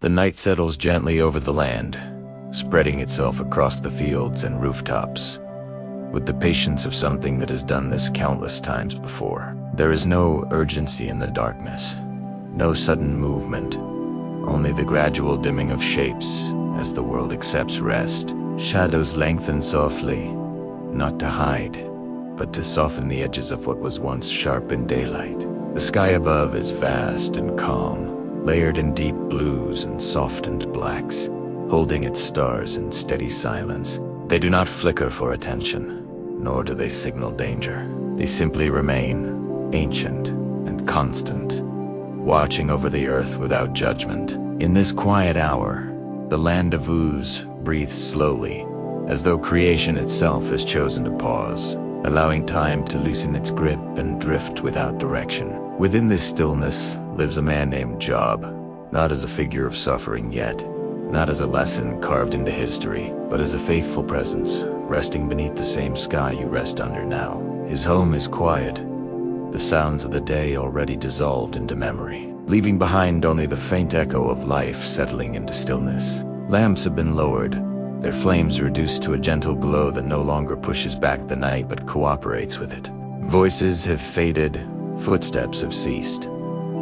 The night settles gently over the land, spreading itself across the fields and rooftops, with the patience of something that has done this countless times before. There is no urgency in the darkness, no sudden movement, only the gradual dimming of shapes as the world accepts rest. Shadows lengthen softly, not to hide, but to soften the edges of what was once sharp in daylight. The sky above is vast and calm, layered in deep blues and softened blacks, holding its stars in steady silence. They do not flicker for attention, nor do they signal danger. They simply remain, ancient and constant, watching over the earth without judgment. In this quiet hour, the land of Uz breathes slowly, as though creation itself has chosen to pause, allowing time to loosen its grip and drift without direction. Within this stillness lives a man named Job, not as a figure of suffering yet, not as a lesson carved into history, but as a faithful presence, resting beneath the same sky you rest under now. His home is quiet, the sounds of the day already dissolved into memory, leaving behind only the faint echo of life settling into stillness. Lamps have been lowered, their flames reduced to a gentle glow that no longer pushes back the night but cooperates with it. Voices have faded, footsteps have ceased,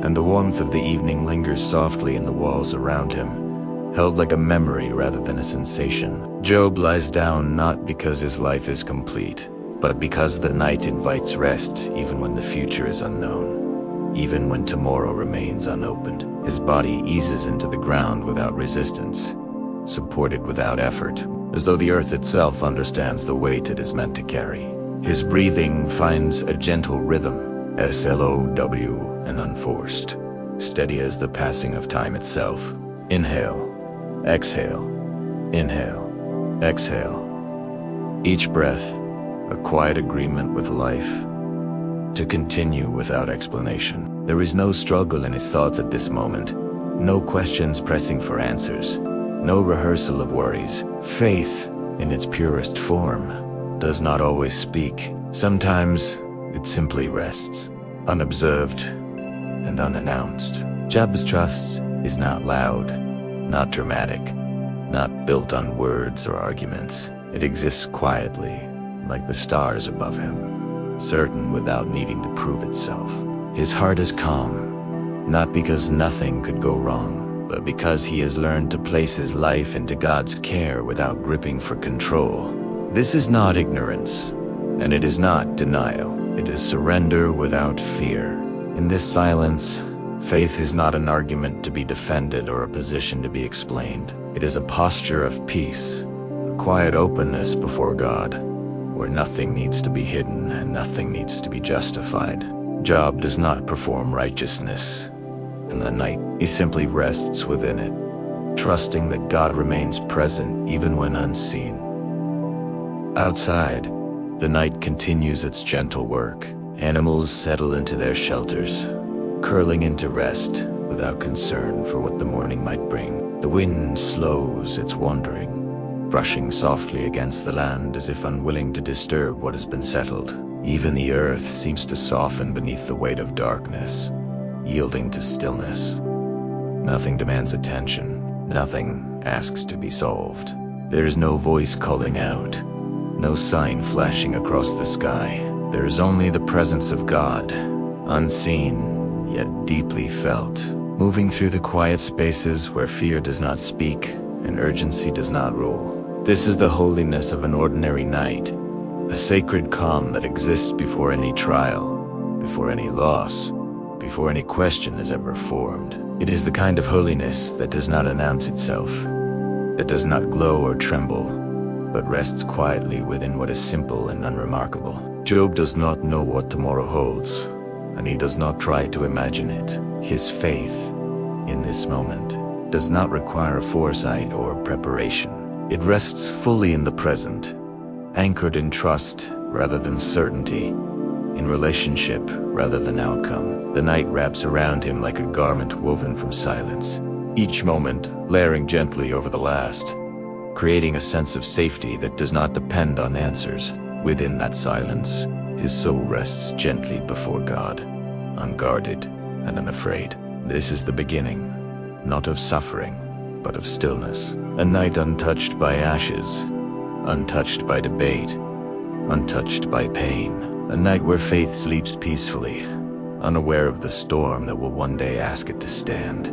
and the warmth of the evening lingers softly in the walls around him, held like a memory rather than a sensation. Job lies down not because his life is complete, but because the night invites rest even when the future is unknown, even when tomorrow remains unopened. His body eases into the ground without resistance, supported without effort, as though the earth itself understands the weight it is meant to carry. His breathing finds a gentle rhythm, slow and unforced, steady as the passing of time itself. Inhale, exhale, inhale, exhale. Each breath, a quiet agreement with life, to continue without explanation. There is no struggle in his thoughts at this moment, no questions pressing for answers, no rehearsal of worries. Faith, in its purest form, does not always speak. Sometimes it simply rests, unobserved and unannounced. Job's trust is not loud, not dramatic, not built on words or arguments. It exists quietly, like the stars above him, certain without needing to prove itself. His heart is calm, not because nothing could go wrong, but because he has learned to place his life into God's care without gripping for control. This is not ignorance, and it is not denial. It is surrender without fear. In this silence, faith is not an argument to be defended or a position to be explained. It is a posture of peace, a quiet openness before God, where nothing needs to be hidden and nothing needs to be justified. Job does not perform righteousness in the night. He simply rests within it, trusting that God remains present even when unseen. Outside, the night continues its gentle work. Animals settle into their shelters, curling into rest without concern for what the morning might bring. The wind slows its wandering, brushing softly against the land as if unwilling to disturb what has been settled. Even the earth seems to soften beneath the weight of darkness, yielding to stillness. Nothing demands attention, nothing asks to be solved. There is no voice calling out, no sign flashing across the sky. There is only the presence of God, unseen yet deeply felt, moving through the quiet spaces where fear does not speak and urgency does not rule. This is the holiness of an ordinary night, a sacred calm that exists before any trial, before any loss, before any question is ever formed. It is the kind of holiness that does not announce itself, that does not glow or tremble, but rests quietly within what is simple and unremarkable. Job does not know what tomorrow holds, and he does not try to imagine it. His faith, in this moment, does not require foresight or preparation. It rests fully in the present, anchored in trust rather than certainty, in relationship rather than outcome. The night wraps around him like a garment woven from silence, each moment layering gently over the last, creating a sense of safety that does not depend on answers. Within that silence, his soul rests gently before God, unguarded and unafraid. This is the beginning, not of suffering, but of stillness. A night untouched by ashes, untouched by debate, untouched by pain. A night where faith sleeps peacefully, unaware of the storm that will one day ask it to stand,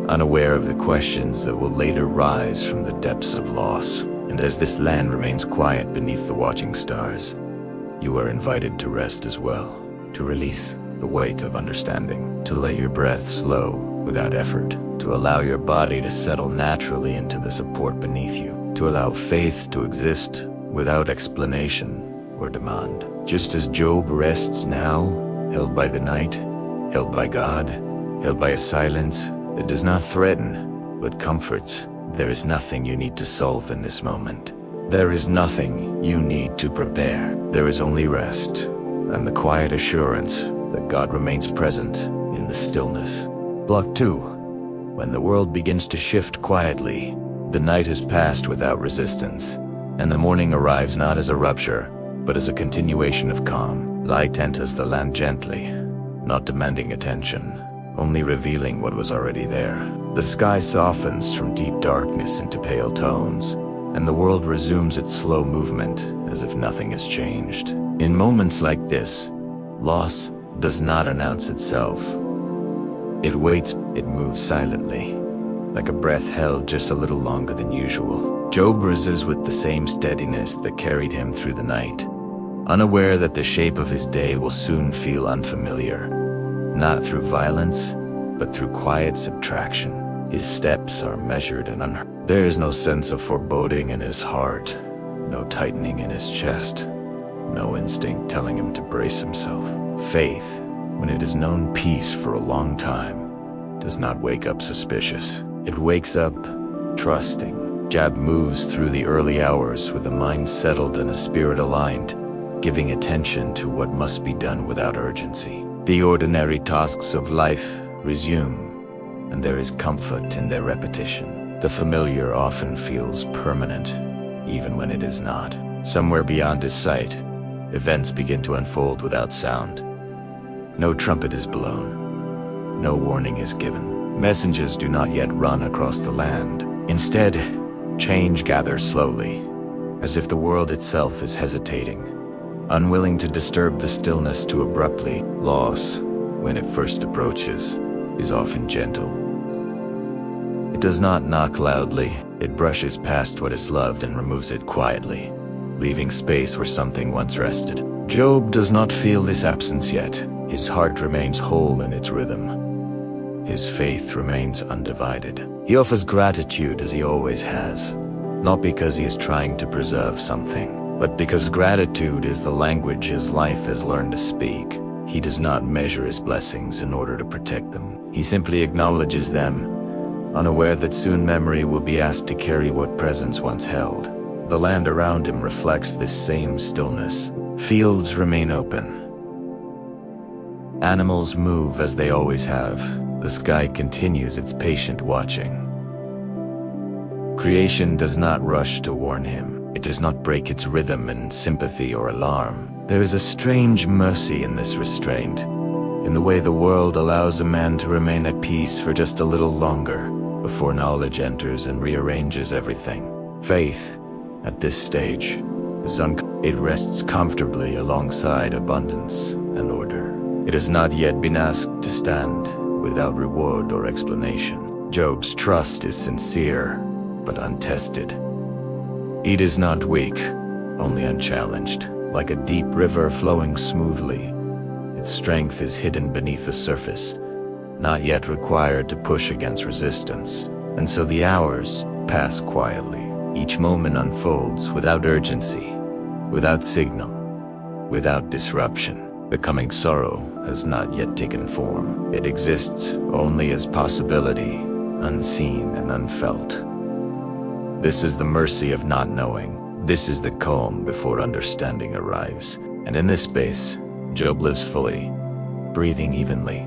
unaware of the questions that will later rise from the depths of loss. And as this land remains quiet beneath the watching stars, you are invited to rest as well, to release the weight of understanding, to let your breath slow without effort, to allow your body to settle naturally into the support beneath you, to allow faith to exist without explanation or demand. Just as Job rests now, held by the night, held by God, held by a silence that does not threaten, but comforts. There is nothing you need to solve in this moment. There is nothing you need to prepare. There is only rest and the quiet assurance that God remains present in the stillness. Block 2. When the world begins to shift quietly, the night has passed without resistance, and the morning arrives not as a rupture, but as a continuation of calm. Light enters the land gently, not demanding attention, only revealing what was already there. The sky softens from deep darkness into pale tones, and the world resumes its slow movement as if nothing has changed. In moments like this, loss does not announce itself. It waits, it moves silently, like a breath held just a little longer than usual. Job rises with the same steadiness that carried him through the night, unaware that the shape of his day will soon feel unfamiliar, not through violence, but through quiet subtraction. His steps are measured and unhurried. There is no sense of foreboding in his heart, no tightening in his chest, no instinct telling him to brace himself. Faith, when it has known peace for a long time, does not wake up suspicious. It wakes up trusting. Job moves through the early hours with a mind settled and a spirit aligned, giving attention to what must be done without urgency. The ordinary tasks of life resume, and there is comfort in their repetition. The familiar often feels permanent, even when it is not. Somewhere beyond his sight, events begin to unfold without sound. No trumpet is blown, no warning is given. Messengers do not yet run across the land. Instead, change gathers slowly, as if the world itself is hesitating, unwilling to disturb the stillness too abruptly. Loss, when it first approaches, is often gentle. It does not knock loudly. It brushes past what is loved and removes it quietly, leaving space where something once rested. Job does not feel this absence yet. His heart remains whole in its rhythm. His faith remains undivided. He offers gratitude as he always has, not because he is trying to preserve something, but because gratitude is the language his life has learned to speak. He does not measure his blessings in order to protect them. He simply acknowledges them, unaware that soon memory will be asked to carry what presence once held. The land around him reflects this same stillness. Fields remain open. Animals move as they always have. The sky continues its patient watching. Creation does not rush to warn him. It does not break its rhythm in sympathy or alarm. There is a strange mercy in this restraint, in the way the world allows a man to remain at peace for just a little longer before knowledge enters and rearranges everything. Faith, at this stage, it rests comfortably alongside abundance and order. It has not yet been asked to stand without reward or explanation. Job's trust is sincere, but untested. He is not weak, only unchallenged. Like a deep river flowing smoothly, its strength is hidden beneath the surface, not yet required to push against resistance. And so the hours pass quietly. Each moment unfolds without urgency, without signal, without disruption. The coming sorrow has not yet taken form. It exists only as possibility, unseen and unfelt. This is the mercy of not knowing. This is the calm before understanding arrives. And in this space, Job lives fully, breathing evenly,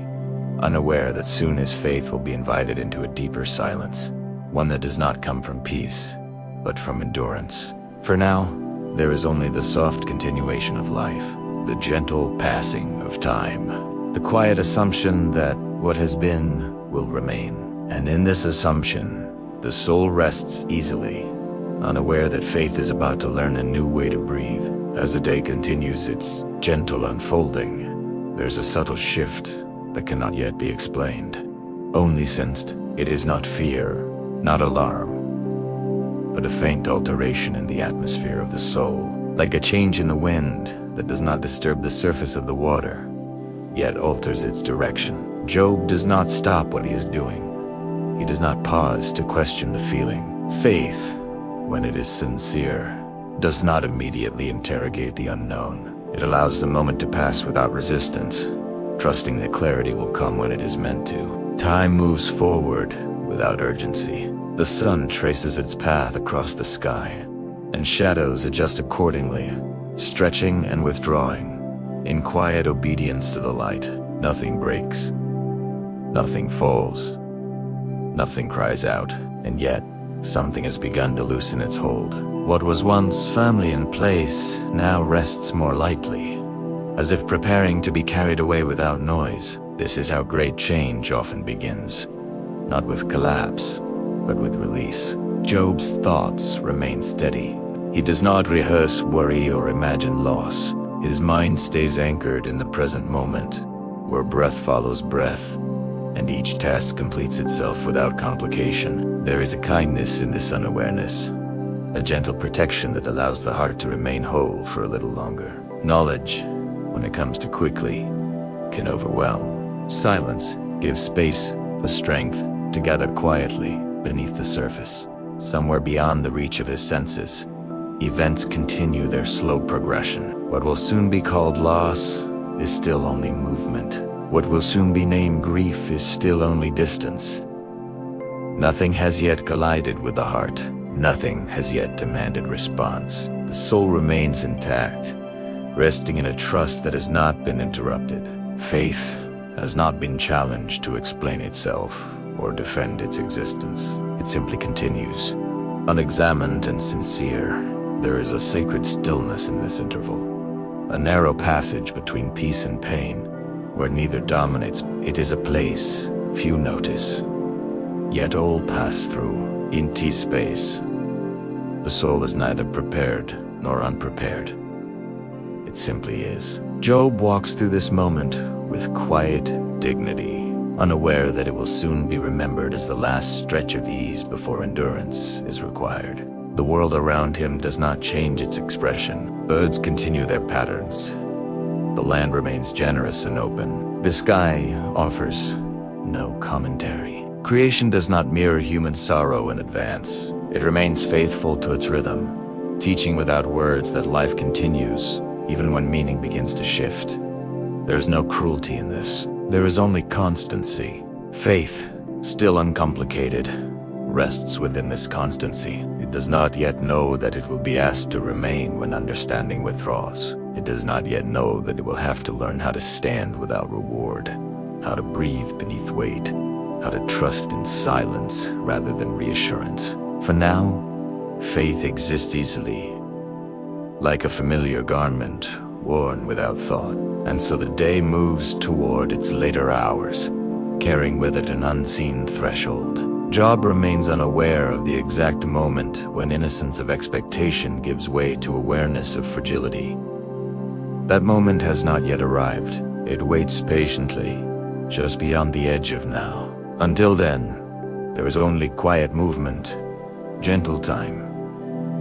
unaware that soon his faith will be invited into a deeper silence, one that does not come from peace, but from endurance. For now, there is only the soft continuation of life, the gentle passing of time, the quiet assumption that what has been will remain. And in this assumption, The soul rests easily, unaware that faith is about to learn a new way to breathe. As the day continues its gentle unfolding, there's a subtle shift that cannot yet be explained, only sensed. It is not fear, not alarm, but a faint alteration in the atmosphere of the soul, like a change in the wind that does not disturb the surface of the water, yet alters its direction. Job does not stop what he is doing. He does not pause to question the feeling. Faith, when it is sincere, does not immediately interrogate the unknown. It allows the moment to pass without resistance, trusting that clarity will come when it is meant to. Time moves forward without urgency. The sun traces its path across the sky, and shadows adjust accordingly, stretching and withdrawing, in quiet obedience to the light. Nothing breaks, nothing falls, nothing cries out, and yet something has begun to loosen its hold. What was once firmly in place now rests more lightly, as if preparing to be carried away without noise. This is how great change often begins, not with collapse, but with release. Job's thoughts remain steady. He does not rehearse worry or imagine loss. His mind stays anchored in the present moment, where breath follows breath, and each task completes itself without complication. There is a kindness in this unawareness, a gentle protection that allows the heart to remain whole for a little longer. Knowledge, when it comes too quickly, can overwhelm. Silence gives space for strength to gather quietly beneath the surface. Somewhere beyond the reach of his senses, events continue their slow progression. What will soon be called loss is still only movement. What will soon be named grief is still only distance. Nothing has yet collided with the heart. Nothing has yet demanded response. The soul remains intact, resting in a trust that has not been interrupted. Faith has not been challenged to explain itself or defend its existence. It simply continues, unexamined and sincere. There is a sacred stillness in this interval, a narrow passage between peace and pain, where neither dominates. It is a place few notice, yet all pass through. In T-space, the soul is neither prepared nor unprepared. It simply is. Job walks through this moment with quiet dignity, unaware that it will soon be remembered as the last stretch of ease before endurance is required. The world around him does not change its expression. Birds continue their patterns. The land remains generous and open. The sky offers no commentary. Creation does not mirror human sorrow in advance. It remains faithful to its rhythm, teaching without words that life continues, even when meaning begins to shift. There is no cruelty in this. There is only constancy. Faith, still uncomplicated, rests within this constancy. It does not yet know that it will be asked to remain when understanding withdraws. It does not yet know that it will have to learn how to stand without reward, how to breathe beneath weight, how to trust in silence rather than reassurance. For now, faith exists easily, like a familiar garment worn without thought. And so the day moves toward its later hours, carrying with it an unseen threshold. Job remains unaware of the exact moment when innocence of expectation gives way to awareness of fragility. That moment has not yet arrived. It waits patiently, just beyond the edge of now. Until then, there is only quiet movement, gentle time,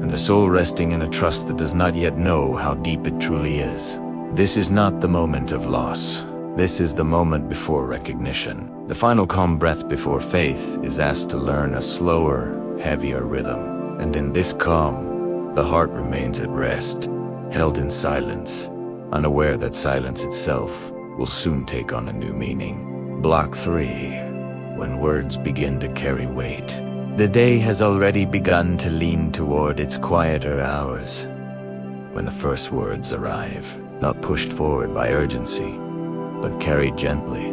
and a soul resting in a trust that does not yet know how deep it truly is. This is not the moment of loss. This is the moment before recognition. The final calm breath before faith is asked to learn a slower, heavier rhythm. And in this calm, the heart remains at rest, held in silence, unaware that silence itself will soon take on a new meaning. Block 3. When words begin to carry weight. The day has already begun to lean toward its quieter hours. When the first words arrive, not pushed forward by urgency, but carried gently,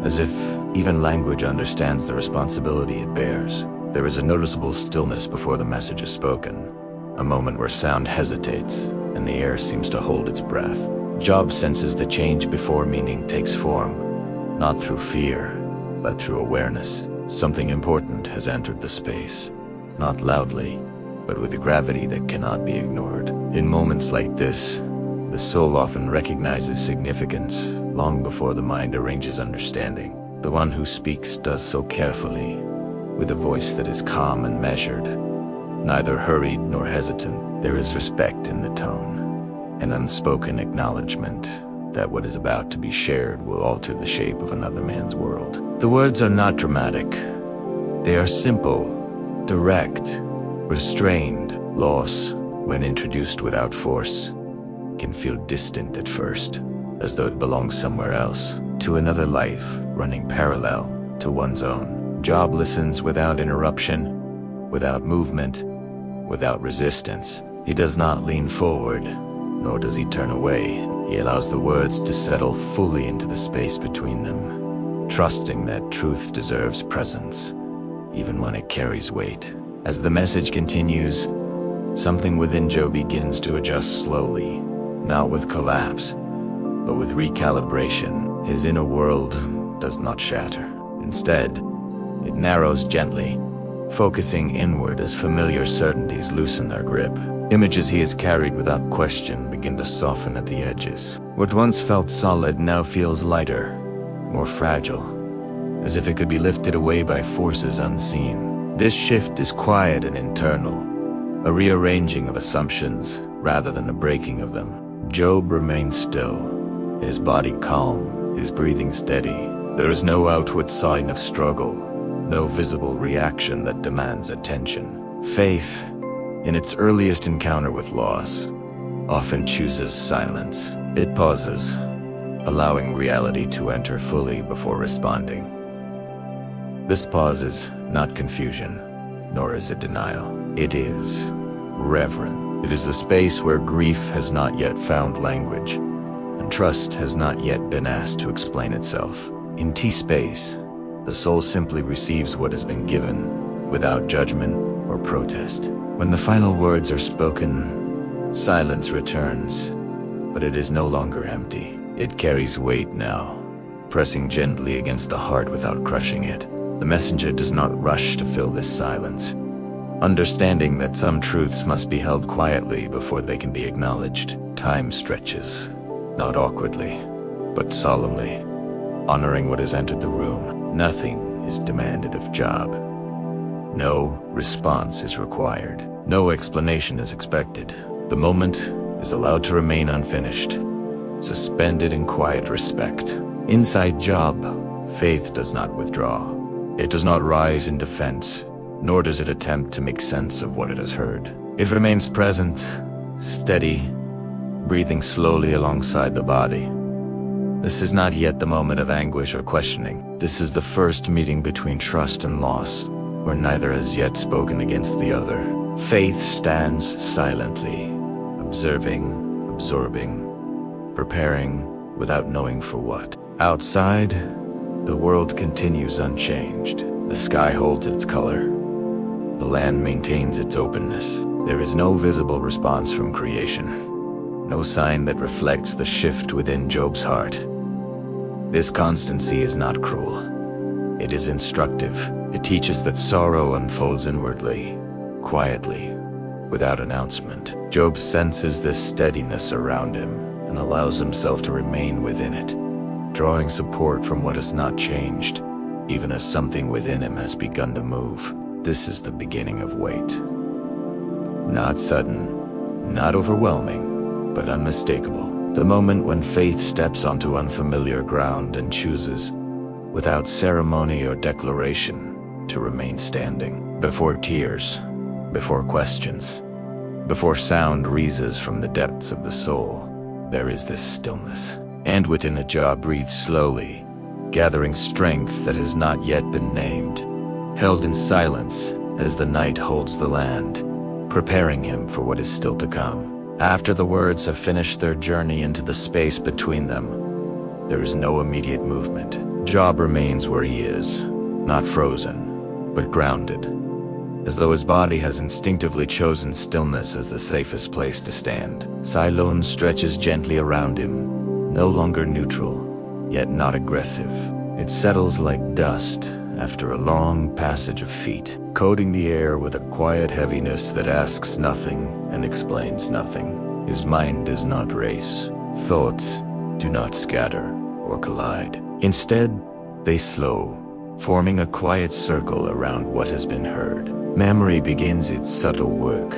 as if even language understands the responsibility it bears. There is a noticeable stillness before the message is spoken, a moment where sound hesitates and the air seems to hold its breath. Job senses the change before meaning takes form, not through fear, but through awareness. Something important has entered the space, not loudly, but with a gravity that cannot be ignored. In moments like this, the soul often recognizes significance long before the mind arranges understanding. The one who speaks does so carefully, with a voice that is calm and measured, neither hurried nor hesitant. There is respect in the tone, an unspoken acknowledgement that what is about to be shared will alter the shape of another man's world. The words are not dramatic. They are simple, direct, restrained. Loss, when introduced without force, can feel distant at first, as though it belongs somewhere else, to another life running parallel to one's own. Job listens without interruption, without movement, without resistance. He does not lean forward, nor does he turn away. He allows the words to settle fully into the space between them, trusting that truth deserves presence, even when it carries weight. As the message continues, something within Joe begins to adjust slowly, not with collapse, but with recalibration. His inner world does not shatter. Instead, it narrows gently, focusing inward as familiar certainties loosen their grip. Images he has carried without question begin to soften at the edges. What once felt solid now feels lighter, more fragile, as if it could be lifted away by forces unseen. This shift is quiet and internal, a rearranging of assumptions rather than a breaking of them. Job remains still, his body calm, his breathing steady. There is no outward sign of struggle, no visible reaction that demands attention. Faith, in its earliest encounter with loss, often chooses silence. It pauses, allowing reality to enter fully before responding. This pause is not confusion, nor is it denial. It is reverence. It is the space where grief has not yet found language, and trust has not yet been asked to explain itself. In T-space, the soul simply receives what has been given, without judgment or protest. When the final words are spoken, silence returns, but it is no longer empty. It carries weight now, pressing gently against the heart without crushing it. The messenger does not rush to fill this silence, understanding that some truths must be held quietly before they can be acknowledged. Time stretches, not awkwardly, but solemnly, honoring what has entered the room. Nothing is demanded of Job. No response is required. No explanation is expected. The moment is allowed to remain unfinished, suspended in quiet respect. Inside Job, faith does not withdraw. It does not rise in defense, nor does it attempt to make sense of what it has heard. It remains present, steady, breathing slowly alongside the body. This is not yet the moment of anguish or questioning. This is the first meeting between trust and loss, where neither has yet spoken against the other. Faith stands silently, observing, absorbing, preparing without knowing for what. Outside, the world continues unchanged. The sky holds its color. The land maintains its openness. There is no visible response from creation, no sign that reflects the shift within Job's heart. This constancy is not cruel. It is instructive. It teaches that sorrow unfolds inwardly, quietly, without announcement. Job senses this steadiness around him and allows himself to remain within it, drawing support from what has not changed, even as something within him has begun to move. This is the beginning of weight. Not sudden, not overwhelming, but unmistakable. The moment when faith steps onto unfamiliar ground and chooses, without ceremony or declaration, to remain standing. Before tears, before questions, before sound rieses from the depths of the soul, there is this stillness. And within it, Job breathes slowly, gathering strength that has not yet been named, held in silence as the night holds the land, preparing him for what is still to come. After the words have finished their journey into the space between them, there is no immediate movement. Job remains where he is, not frozen, but grounded, as though his body has instinctively chosen stillness as the safest place to stand. Silence stretches gently around him, no longer neutral, yet not aggressive. It settles like dust, after a long passage of feet, coating the air with a quiet heaviness that asks nothing and explains nothing. His mind does not race. Thoughts do not scatter or collide. Instead, they slow, forming a quiet circle around what has been heard. Memory begins its subtle work,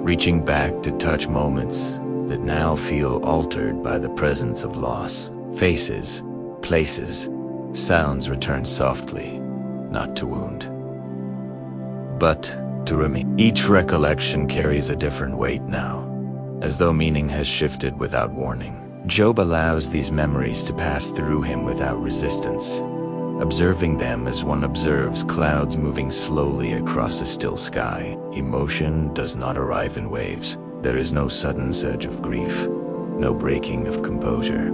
reaching back to touch moments that now feel altered by the presence of loss. Faces, places, sounds return softly, not to wound, but to remain. Each recollection carries a different weight now, as though meaning has shifted without warning. Job allows these memories to pass through him without resistance, observing them as one observes clouds moving slowly across a still sky. Emotion does not arrive in waves. There is no sudden surge of grief, no breaking of composure.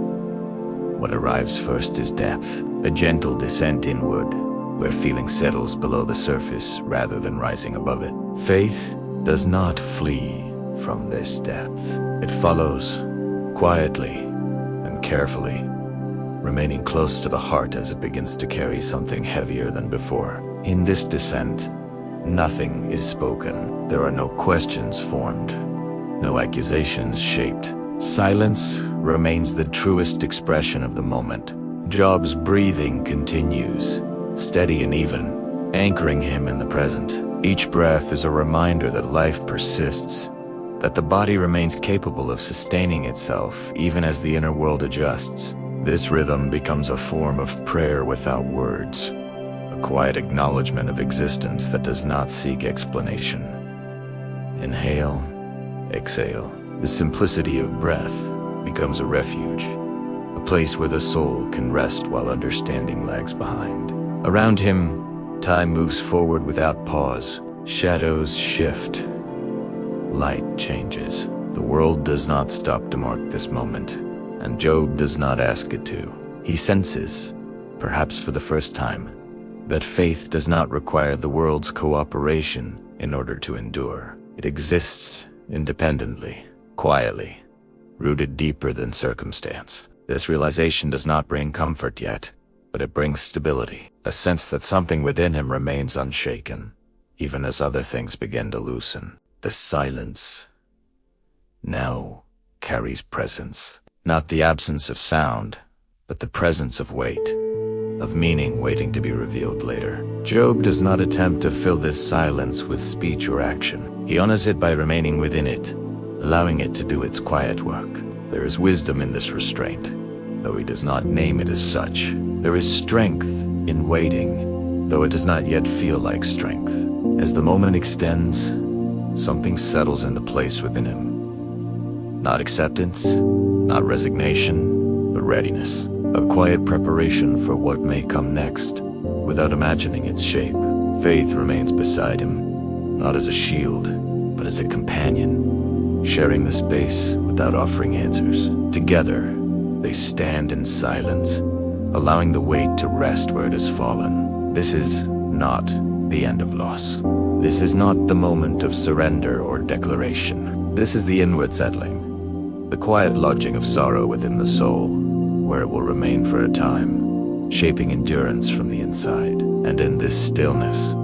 What arrives first is depth, a gentle descent inward, where feeling settles below the surface rather than rising above it. Faith does not flee from this depth. It follows, quietly and carefully, remaining close to the heart as it begins to carry something heavier than before. In this descent, nothing is spoken. There are no questions formed, no accusations shaped. Silence remains the truest expression of the moment. Job's breathing continues, steady and even, anchoring him in the present. Each breath is a reminder that life persists, that the body remains capable of sustaining itself even as the inner world adjusts. This rhythm becomes a form of prayer without words, a quiet acknowledgement of existence that does not seek explanation. Inhale, exhale. The simplicity of breath becomes a refuge, a place where the soul can rest while understanding lags behind. Around him, time moves forward without pause. Shadows shift. Light changes. The world does not stop to mark this moment, and Job does not ask it to. He senses, perhaps for the first time, that faith does not require the world's cooperation in order to endure. It exists independently, quietly, rooted deeper than circumstance. This realization does not bring comfort yet, but it brings stability, a sense that something within him remains unshaken, even as other things begin to loosen. The silence now carries presence, not the absence of sound, but the presence of weight, of meaning waiting to be revealed later. Job does not attempt to fill this silence with speech or action. He honors it by remaining within it, allowing it to do its quiet work. There is wisdom in this restraint, though he does not name it as such. There is strength in waiting, though it does not yet feel like strength. As the moment extends, something settles into place within him. Not acceptance, not resignation, but readiness. A quiet preparation for what may come next, without imagining its shape. Faith remains beside him, not as a shield, but as a companion, sharing the space without offering answers. Together, they stand in silence, allowing the weight to rest where it has fallen. This is not the end of loss. This is not the moment of surrender or declaration. This is the inward settling, the quiet lodging of sorrow within the soul, where it will remain for a time, shaping endurance from the inside. And in this stillness,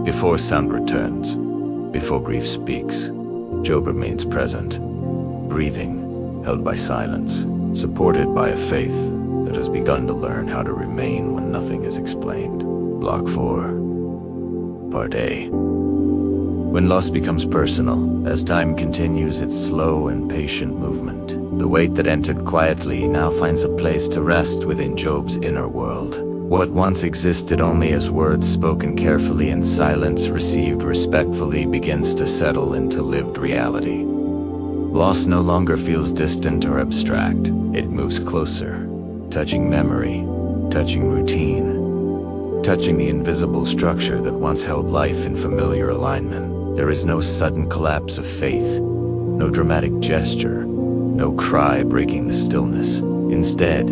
before sound returns, before grief speaks, Job remains present, breathing, held by silence, supported by a faith that has begun to learn how to remain when nothing is explained. Block 4, Part A. When loss becomes personal, as time continues its slow and patient movement, the weight that entered quietly now finds a place to rest within Job's inner world. What once existed only as words spoken carefully and silence received respectfully begins to settle into lived reality. Loss no longer feels distant or abstract. It moves closer, touching memory, touching routine, touching the invisible structure that once held life in familiar alignment. There is no sudden collapse of faith, no dramatic gesture, no cry breaking the stillness. Instead,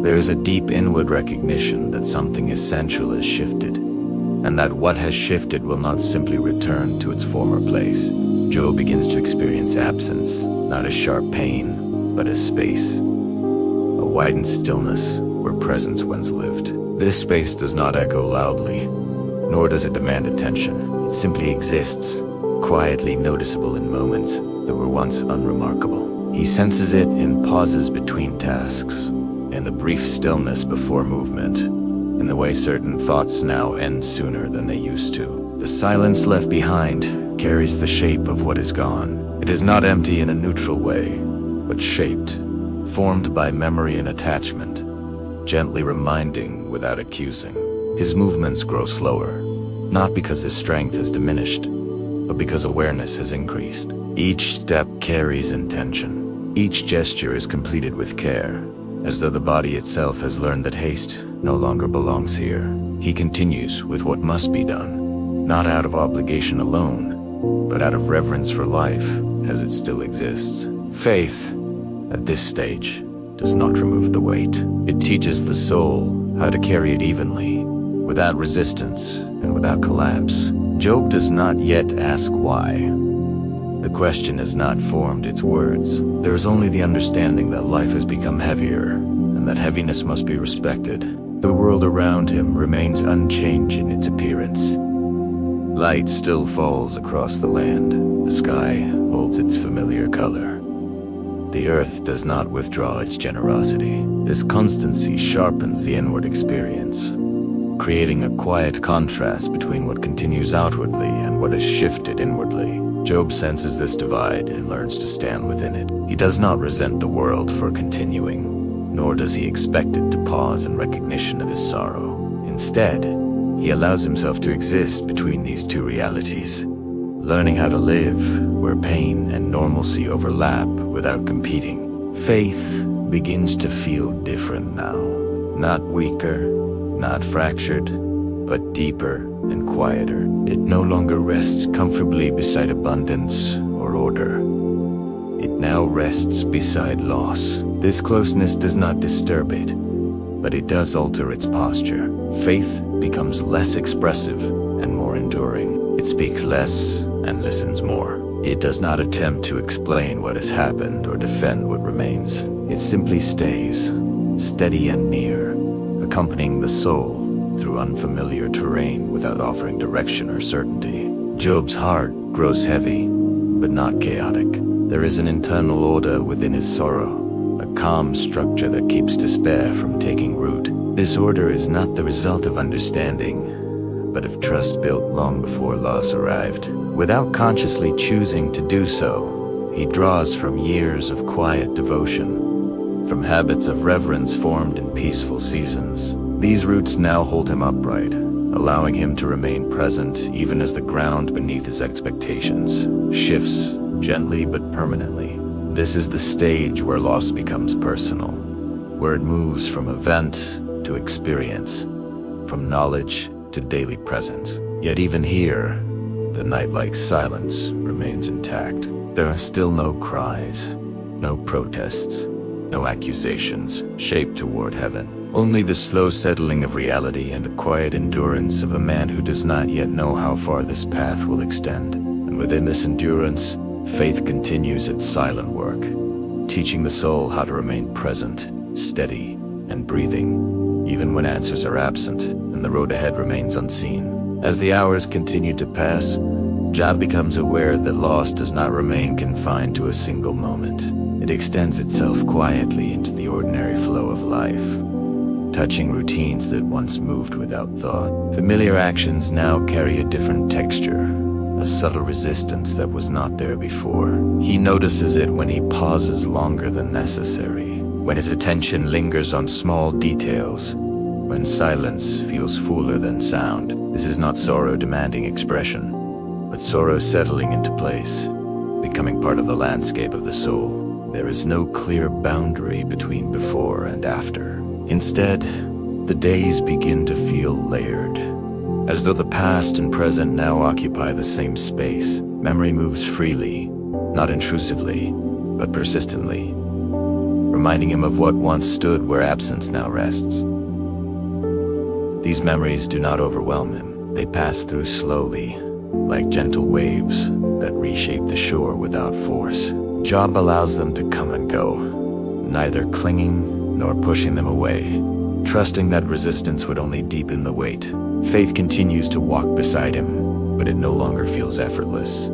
there is a deep inward recognition that something essential has shifted, and that what has shifted will not simply return to its former place. Job begins to experience absence, not as sharp pain, but as space, a widened stillness where presence once lived. This space does not echo loudly, nor does it demand attention. It simply exists, quietly noticeable in moments that were once unremarkable. He senses it in pauses between tasks, in the brief stillness before movement, in the way certain thoughts now end sooner than they used to. The silence left behind carries the shape of what is gone. It is not empty in a neutral way, but shaped, formed by memory and attachment, gently reminding without accusing. His movements grow slower, not because his strength has diminished, but because awareness has increased. Each step carries intention. Each gesture is completed with care, as though the body itself has learned that haste no longer belongs here. He continues with what must be done, not out of obligation alone, but out of reverence for life as it still exists. Faith, at this stage, does not remove the weight. It teaches the soul how to carry it evenly, without resistance and without collapse. Job does not yet ask why. The question has not formed its words. There is only the understanding that life has become heavier, and that heaviness must be respected. The world around him remains unchanged in its appearance. Light still falls across the land. The sky holds its familiar color. The earth does not withdraw its generosity. This constancy sharpens the inward experience, creating a quiet contrast between what continues outwardly and what has shifted inwardly. Job senses this divide and learns to stand within it. He does not resent the world for continuing, nor does he expect it to pause in recognition of his sorrow. Instead, he allows himself to exist between these two realities, learning how to live where pain and normalcy overlap without competing. Faith begins to feel different now. Not weaker, not fractured, but deeper and quieter. It no longer rests comfortably beside abundance or order. It now rests beside loss. This closeness does not disturb it, but it does alter its posture. Faith becomes less expressive and more enduring. It speaks less and listens more. It does not attempt to explain what has happened or defend what remains. It simply stays, steady and near, accompanying the soul through unfamiliar terrain without offering direction or certainty. Job's heart grows heavy, but not chaotic. There is an internal order within his sorrow, a calm structure that keeps despair from taking root. This order is not the result of understanding, but of trust built long before loss arrived. Without consciously choosing to do so, he draws from years of quiet devotion, from habits of reverence formed in peaceful seasons. These roots now hold him upright, allowing him to remain present even as the ground beneath his expectations shifts gently but permanently. This is the stage where loss becomes personal, where it moves from event to experience, from knowledge to daily presence. Yet even here, the night-like silence remains intact. There are still no cries, no protests, no accusations shaped toward heaven. Only the slow settling of reality and the quiet endurance of a man who does not yet know how far this path will extend. And within this endurance, faith continues its silent work, teaching the soul how to remain present, steady, and breathing, even when answers are absent and the road ahead remains unseen. As the hours continue to pass, Job becomes aware that loss does not remain confined to a single moment. It extends itself quietly into the ordinary flow of life, touching routines that once moved without thought. Familiar actions now carry a different texture, a subtle resistance that was not there before. He notices it when he pauses longer than necessary, when his attention lingers on small details, when silence feels fuller than sound. This is not sorrow demanding expression, but sorrow settling into place, becoming part of the landscape of the soul. There is no clear boundary between before and after. Instead, the days begin to feel layered, as though the past and present now occupy the same space. Memory moves freely, not intrusively, but persistently, reminding him of what once stood where absence now rests. These memories do not overwhelm him. They pass through slowly, like gentle waves that reshape the shore without force. Job allows them to come and go, neither clinging nor pushing them away, trusting that resistance would only deepen the weight. Faith continues to walk beside him, but it no longer feels effortless.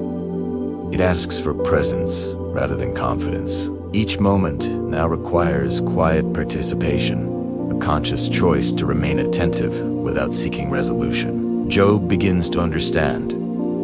It asks for presence rather than confidence. Each moment now requires quiet participation, a conscious choice to remain attentive without seeking resolution. Job begins to understand,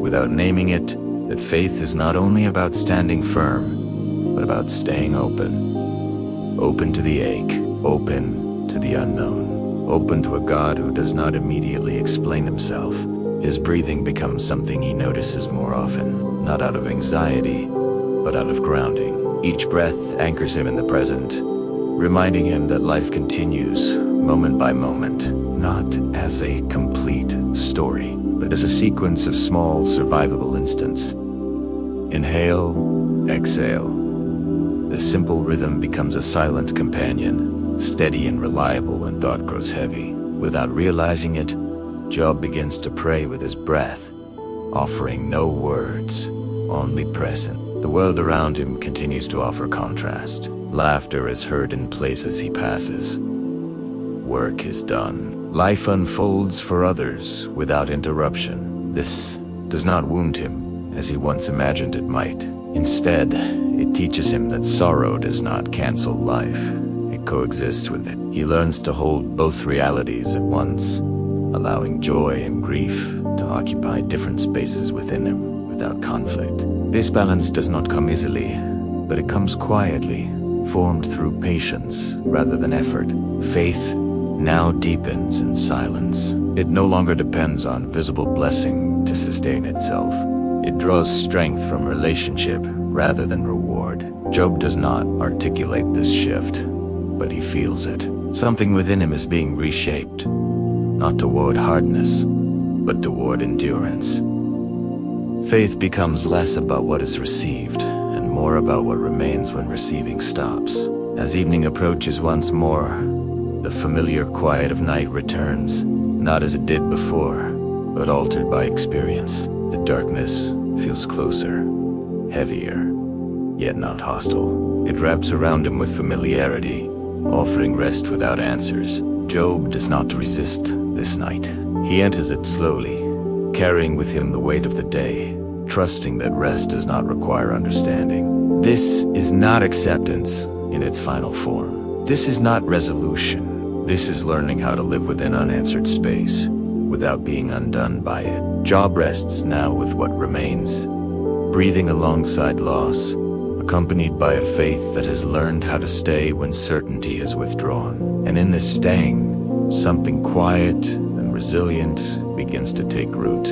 without naming it, that faith is not only about standing firm, but about staying open. Open to the ache, open to the unknown, open to a God who does not immediately explain himself. His breathing becomes something he notices more often, not out of anxiety, but out of grounding. Each breath anchors him in the present, reminding him that life continues, moment by moment, not as a complete story, but as a sequence of small, survivable instants. Inhale, exhale. The simple rhythm becomes a silent companion, steady and reliable when thought grows heavy. Without realizing it, Job begins to pray with his breath, offering no words, only presence. The world around him continues to offer contrast. Laughter is heard in places he passes. Work is done. Life unfolds for others without interruption. This does not wound him as he once imagined it might. Instead, it teaches him that sorrow does not cancel life. It coexists with it. He learns to hold both realities at once, allowing joy and grief to occupy different spaces within him without conflict. This balance does not come easily, but it comes quietly, formed through patience rather than effort. Faith now deepens in silence. It no longer depends on visible blessing to sustain itself. It draws strength from relationship rather than reward. Job does not articulate this shift, but he feels it. Something within him is being reshaped, not toward hardness, but toward endurance. Faith becomes less about what is received and more about what remains when receiving stops. As evening approaches once more, the familiar quiet of night returns, not as it did before, but altered by experience. The darkness feels closer, heavier, yet not hostile. It wraps around him with familiarity, offering rest without answers. Job does not resist this night. He enters it slowly, carrying with him the weight of the day, trusting that rest does not require understanding. This is not acceptance in its final form. This is not resolution. This is learning how to live within unanswered space, without being undone by it. Job rests now with what remains, breathing alongside loss, accompanied by a faith that has learned how to stay when certainty is withdrawn. And in this staying, something quiet and resilient begins to take root,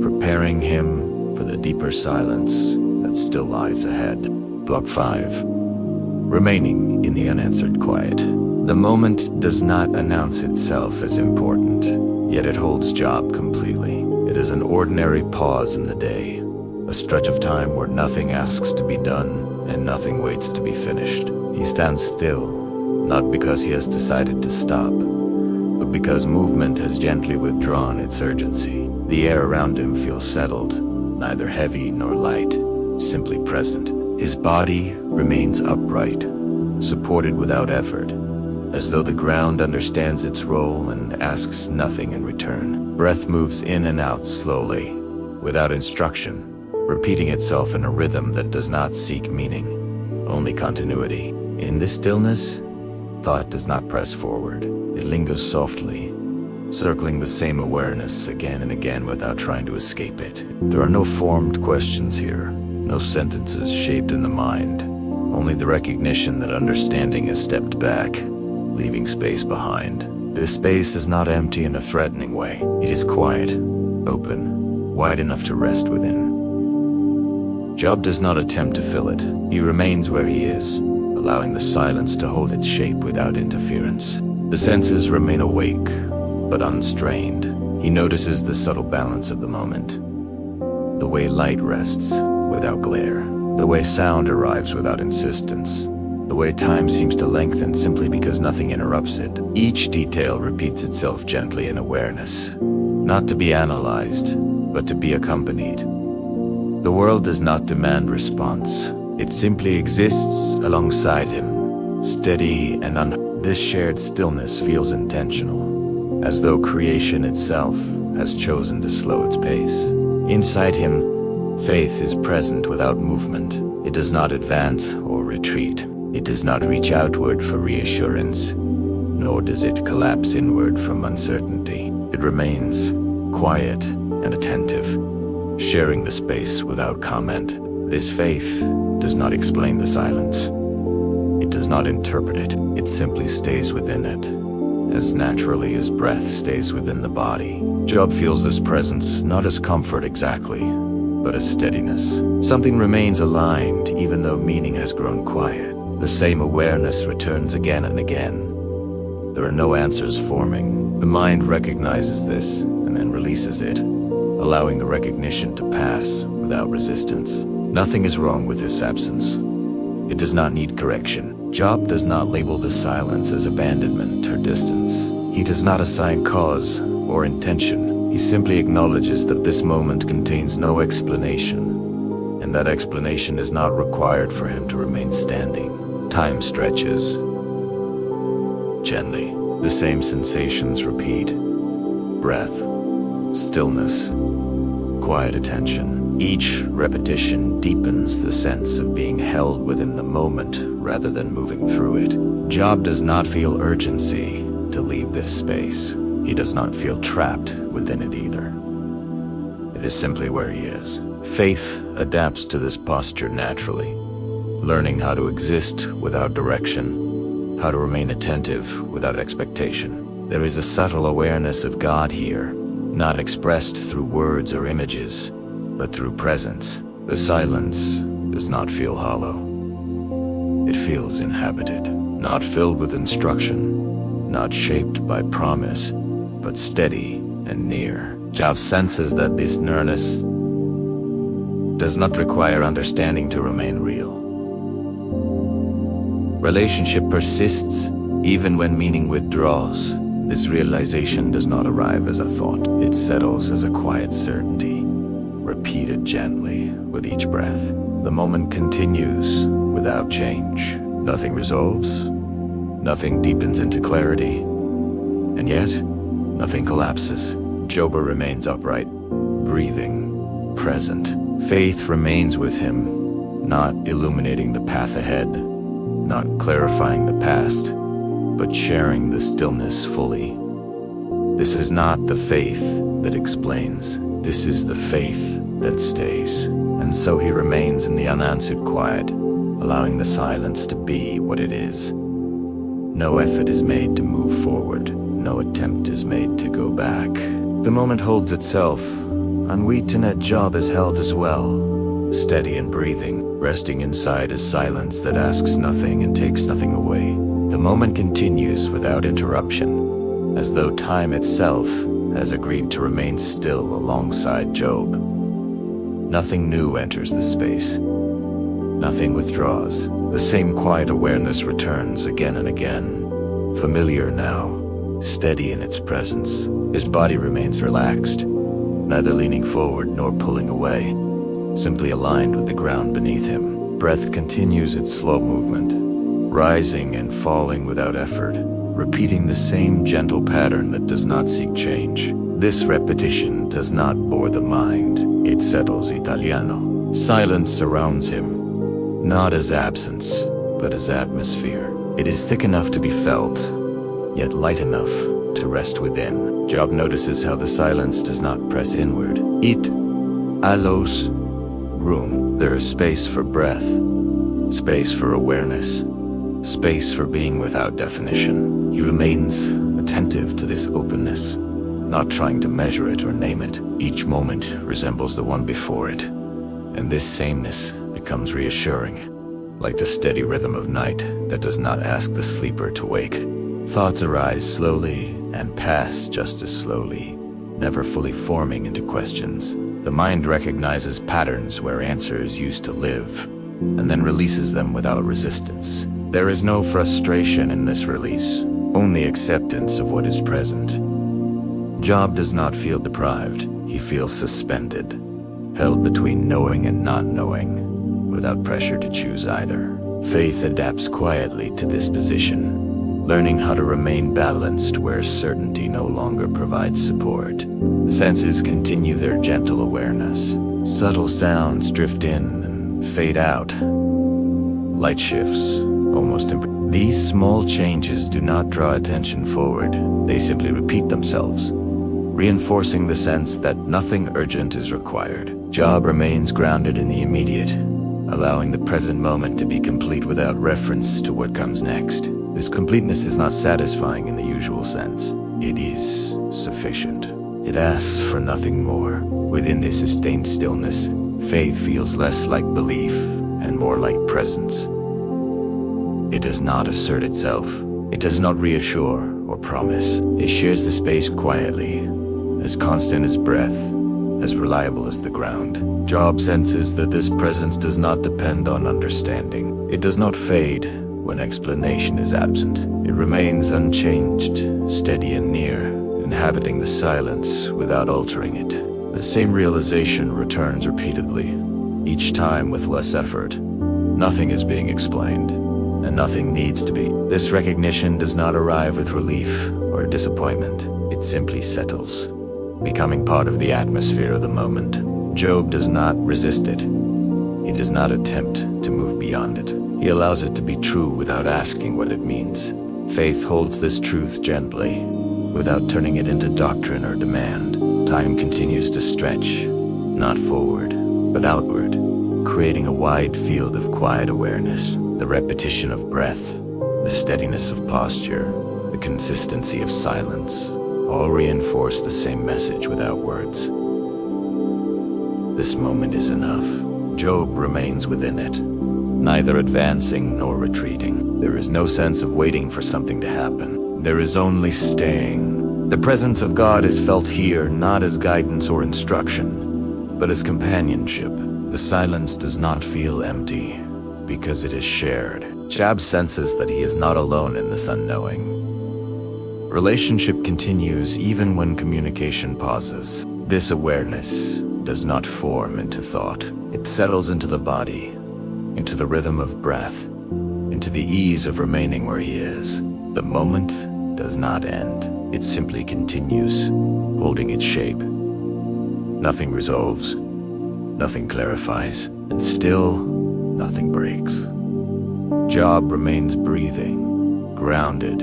preparing him for the deeper silence that still lies ahead. Block 5. Remaining in the unanswered quiet. The moment does not announce itself as important, yet it holds Job completely. It is an ordinary pause in the day, a stretch of time where nothing asks to be done and nothing waits to be finished. He stands still, not because he has decided to stop, but because movement has gently withdrawn its urgency. The air around him feels settled, neither heavy nor light, simply present. His body remains upright, supported without effort, as though the ground understands its role and asks nothing in return. Breath moves in and out slowly, without instruction, repeating itself in a rhythm that does not seek meaning, only continuity. In this stillness, thought does not press forward. It lingers softly, circling the same awareness again and again without trying to escape it. There are no formed questions here, no sentences shaped in the mind, only the recognition that understanding has stepped back, leaving space behind. This space is not empty in a threatening way. It is quiet, open, wide enough to rest within. Job does not attempt to fill it. He remains where he is, allowing the silence to hold its shape without interference. The senses remain awake, but unstrained. He notices the subtle balance of the moment. The way light rests without glare. The way sound arrives without insistence. The way time seems to lengthen simply because nothing interrupts it. Each detail repeats itself gently in awareness, not to be analyzed, but to be accompanied. The world does not demand response. It simply exists alongside him, steady and unhurried. This shared stillness feels intentional, as though creation itself has chosen to slow its pace. Inside him, faith is present without movement. It does not advance or retreat. It does not reach outward for reassurance, nor does it collapse inward from uncertainty. It remains quiet and attentive, sharing the space without comment. This faith does not explain the silence. It does not interpret it. It simply stays within it, as naturally as breath stays within the body. Job feels this presence not as comfort exactly, but as steadiness. Something remains aligned even though meaning has grown quiet. The same awareness returns again and again. There are no answers forming. The mind recognizes this and then releases it, allowing the recognition to pass without resistance. Nothing is wrong with this absence. It does not need correction. Job does not label the silence as abandonment or distance. He does not assign cause or intention. He simply acknowledges that this moment contains no explanation, and that explanation is not required for him to remain standing. Time stretches. Gently, the same sensations repeat. Breath, stillness, quiet attention. Each repetition deepens the sense of being held within the moment rather than moving through it. Job does not feel urgency to leave this space. He does not feel trapped within it either. It is simply where he is. Faith adapts to this posture naturally, learning how to exist without direction, how to remain attentive without expectation. There is a subtle awareness of God here, not expressed through words or images, but through presence. The silence does not feel hollow. It feels inhabited, not filled with instruction, not shaped by promise, but steady and near. Job senses that this nearness does not require understanding to remain real. Relationship persists even when meaning withdraws. This realization does not arrive as a thought. It settles as a quiet certainty, repeated gently with each breath. The moment continues without change. Nothing resolves, nothing deepens into clarity, and yet nothing collapses. Job remains upright, breathing, present. Faith remains with him, not illuminating the path ahead, not clarifying the past, but sharing the stillness fully. This is not the faith that explains. This is the faith that stays. And so he remains in the unanswered quiet, allowing the silence to be what it is. No effort is made to move forward. No attempt is made to go back. The moment holds itself, and Wheaton Job is held as well, steady and breathing, resting inside a silence that asks nothing and takes nothing away. The moment continues without interruption, as though time itself has agreed to remain still alongside Job. Nothing new enters the space. Nothing withdraws. The same quiet awareness returns again and again, familiar now, steady in its presence. His body remains relaxed, neither leaning forward nor pulling away, simply aligned with the ground beneath him. Breath continues its slow movement, rising and falling without effort, repeating the same gentle pattern that does not seek change. This repetition does not bore the mind. It settles Italiano. Silence surrounds him, not as absence, but as atmosphere. It is thick enough to be felt, yet light enough to rest within. Job notices how the silence does not press inward. It allows room. There is space for breath, space for awareness, space for being without definition. He remains attentive to this openness, not trying to measure it or name it. Each moment resembles the one before it, and this sameness becomes reassuring, like the steady rhythm of night that does not ask the sleeper to wake. Thoughts arise slowly and pass just as slowly, never fully forming into questions. The mind recognizes patterns where answers used to live, and then releases them without resistance. There is no frustration in this release, only acceptance of what is present. Job does not feel deprived. He feels suspended, held between knowing and not knowing, without pressure to choose either. Faith adapts quietly to this position, learning how to remain balanced where certainty no longer provides support. The senses continue their gentle awareness. Subtle sounds drift in and fade out. Light shifts, almost These small changes do not draw attention forward. They simply repeat themselves, reinforcing the sense that nothing urgent is required. Job remains grounded in the immediate, allowing the present moment to be complete without reference to what comes next. This completeness is not satisfying in the usual sense. It is sufficient. It asks for nothing more. Within this sustained stillness, faith feels less like belief and more like presence. It does not assert itself. It does not reassure or promise. It shares the space quietly, as constant as breath, as reliable as the ground. Job senses that this presence does not depend on understanding. It does not fade when explanation is absent. It remains unchanged, steady and near, inhabiting the silence without altering it. The same realization returns repeatedly, each time with less effort. Nothing is being explained, and nothing needs to be. This recognition does not arrive with relief or disappointment. It simply settles, becoming part of the atmosphere of the moment. Job does not resist it. He does not attempt to move beyond it. He allows it to be true without asking what it means. Faith holds this truth gently, without turning it into doctrine or demand. Time continues to stretch, not forward, but outward, creating a wide field of quiet awareness. The repetition of breath, the steadiness of posture, the consistency of silence, all reinforce the same message without words. This moment is enough. Job remains within it, neither advancing nor retreating. There is no sense of waiting for something to happen. There is only staying. The presence of God is felt here not as guidance or instruction, but as companionship. The silence does not feel empty, because it is shared. Job senses that he is not alone in this unknowing. Relationship continues even when communication pauses. This awareness does not form into thought. It settles into the body, into the rhythm of breath, into the ease of remaining where he is. The moment does not end. It simply continues, holding its shape. Nothing resolves, nothing clarifies, and still, nothing breaks. Job remains breathing, grounded,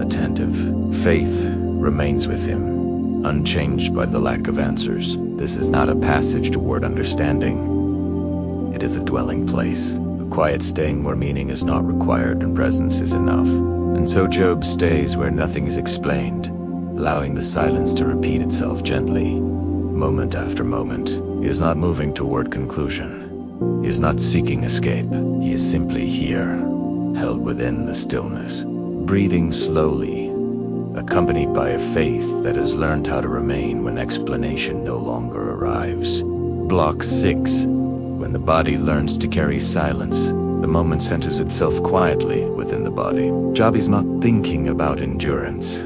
attentive. Faith remains with him, unchanged by the lack of answers. This is not a passage toward understanding. It is a dwelling place, a quiet staying where meaning is not required and presence is enough. And so Job stays where nothing is explained, allowing the silence to repeat itself gently, moment after moment. He is not moving toward conclusion. He is not seeking escape. He is simply here, held within the stillness, breathing slowly, accompanied by a faith that has learned how to remain when explanation no longer arrives. Block 6. When the body learns to carry silence, the moment centers itself quietly within the body. Job is not thinking about endurance,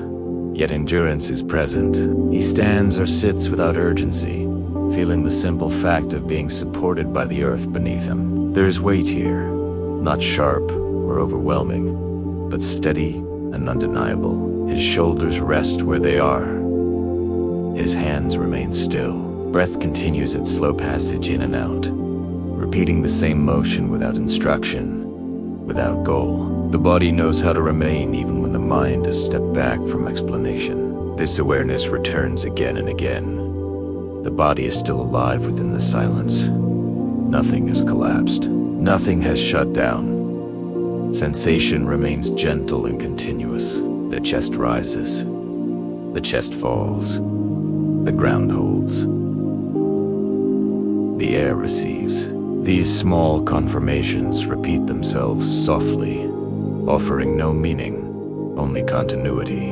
yet endurance is present. He stands or sits without urgency, feeling the simple fact of being supported by the earth beneath him. There is weight here, not sharp or overwhelming, but steady and undeniable. His shoulders rest where they are. His hands remain still. Breath continues its slow passage in and out, repeating the same motion without instruction, without goal. The body knows how to remain even when the mind has stepped back from explanation. This awareness returns again and again. The body is still alive within the silence. Nothing has collapsed. Nothing has shut down. Sensation remains gentle and continuous. The chest rises. The chest falls. The ground holds. The air receives. These small confirmations repeat themselves softly, offering no meaning, only continuity.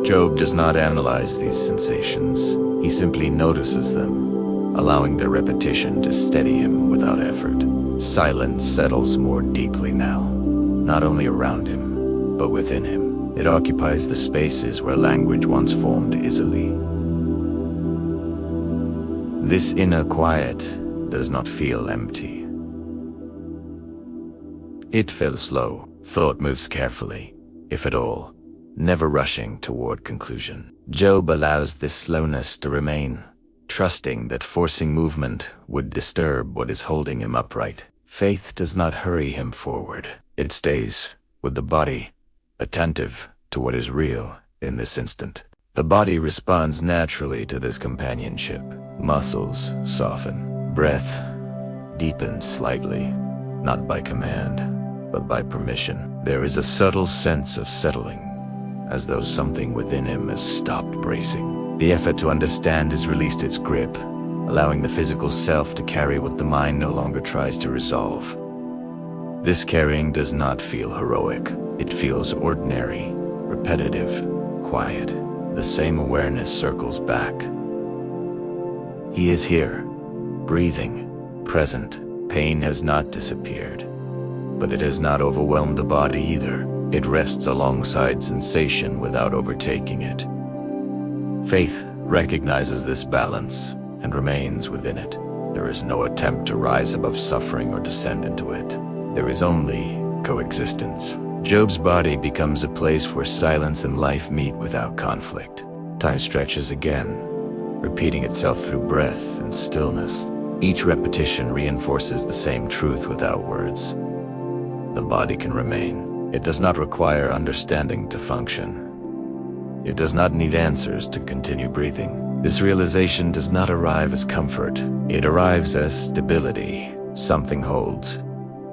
Job does not analyze these sensations. He simply notices them, allowing their repetition to steady him without effort. Silence settles more deeply now, not only around him, but within him. It occupies the spaces where language once formed easily. This inner quiet does not feel empty. It feels slow, Thought moves carefully, if at all, never rushing toward conclusion. Job allows this slowness to remain, trusting that forcing movement would disturb what is holding him upright. Faith does not hurry him forward. It stays with the body, attentive to what is real in this instant. The body responds naturally to this companionship. Muscles soften. Breath deepens slightly, not by command, but by permission. There is a subtle sense of settling, as though something within him has stopped bracing. The effort to understand has released its grip, allowing the physical self to carry what the mind no longer tries to resolve. This carrying does not feel heroic. It feels ordinary, repetitive, quiet. The same awareness circles back. He is here, breathing, present. Pain has not disappeared, but it has not overwhelmed the body either. It rests alongside sensation without overtaking it. Faith recognizes this balance and remains within it. There is no attempt to rise above suffering or descend into it. There is only coexistence. Job's body becomes a place where silence and life meet without conflict. Time stretches again, repeating itself through breath and stillness. Each repetition reinforces the same truth without words. The body can remain. It does not require understanding to function. It does not need answers to continue breathing. This realization does not arrive as comfort. It arrives as stability. Something holds,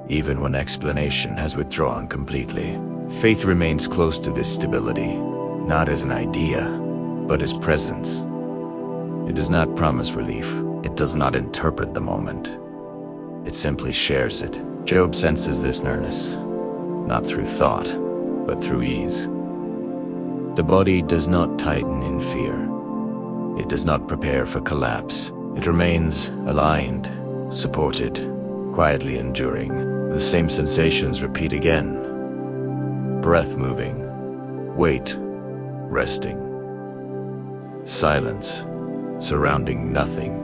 even when explanation has withdrawn completely. Faith remains close to this stability, not as an idea, but as presence. It does not promise relief. It does not interpret the moment. It simply shares it. Job senses this nearness, not through thought, but through ease. The body does not tighten in fear. It does not prepare for collapse. It remains aligned, supported, quietly enduring. The same sensations repeat again. Breath moving, weight resting, silence surrounding nothing.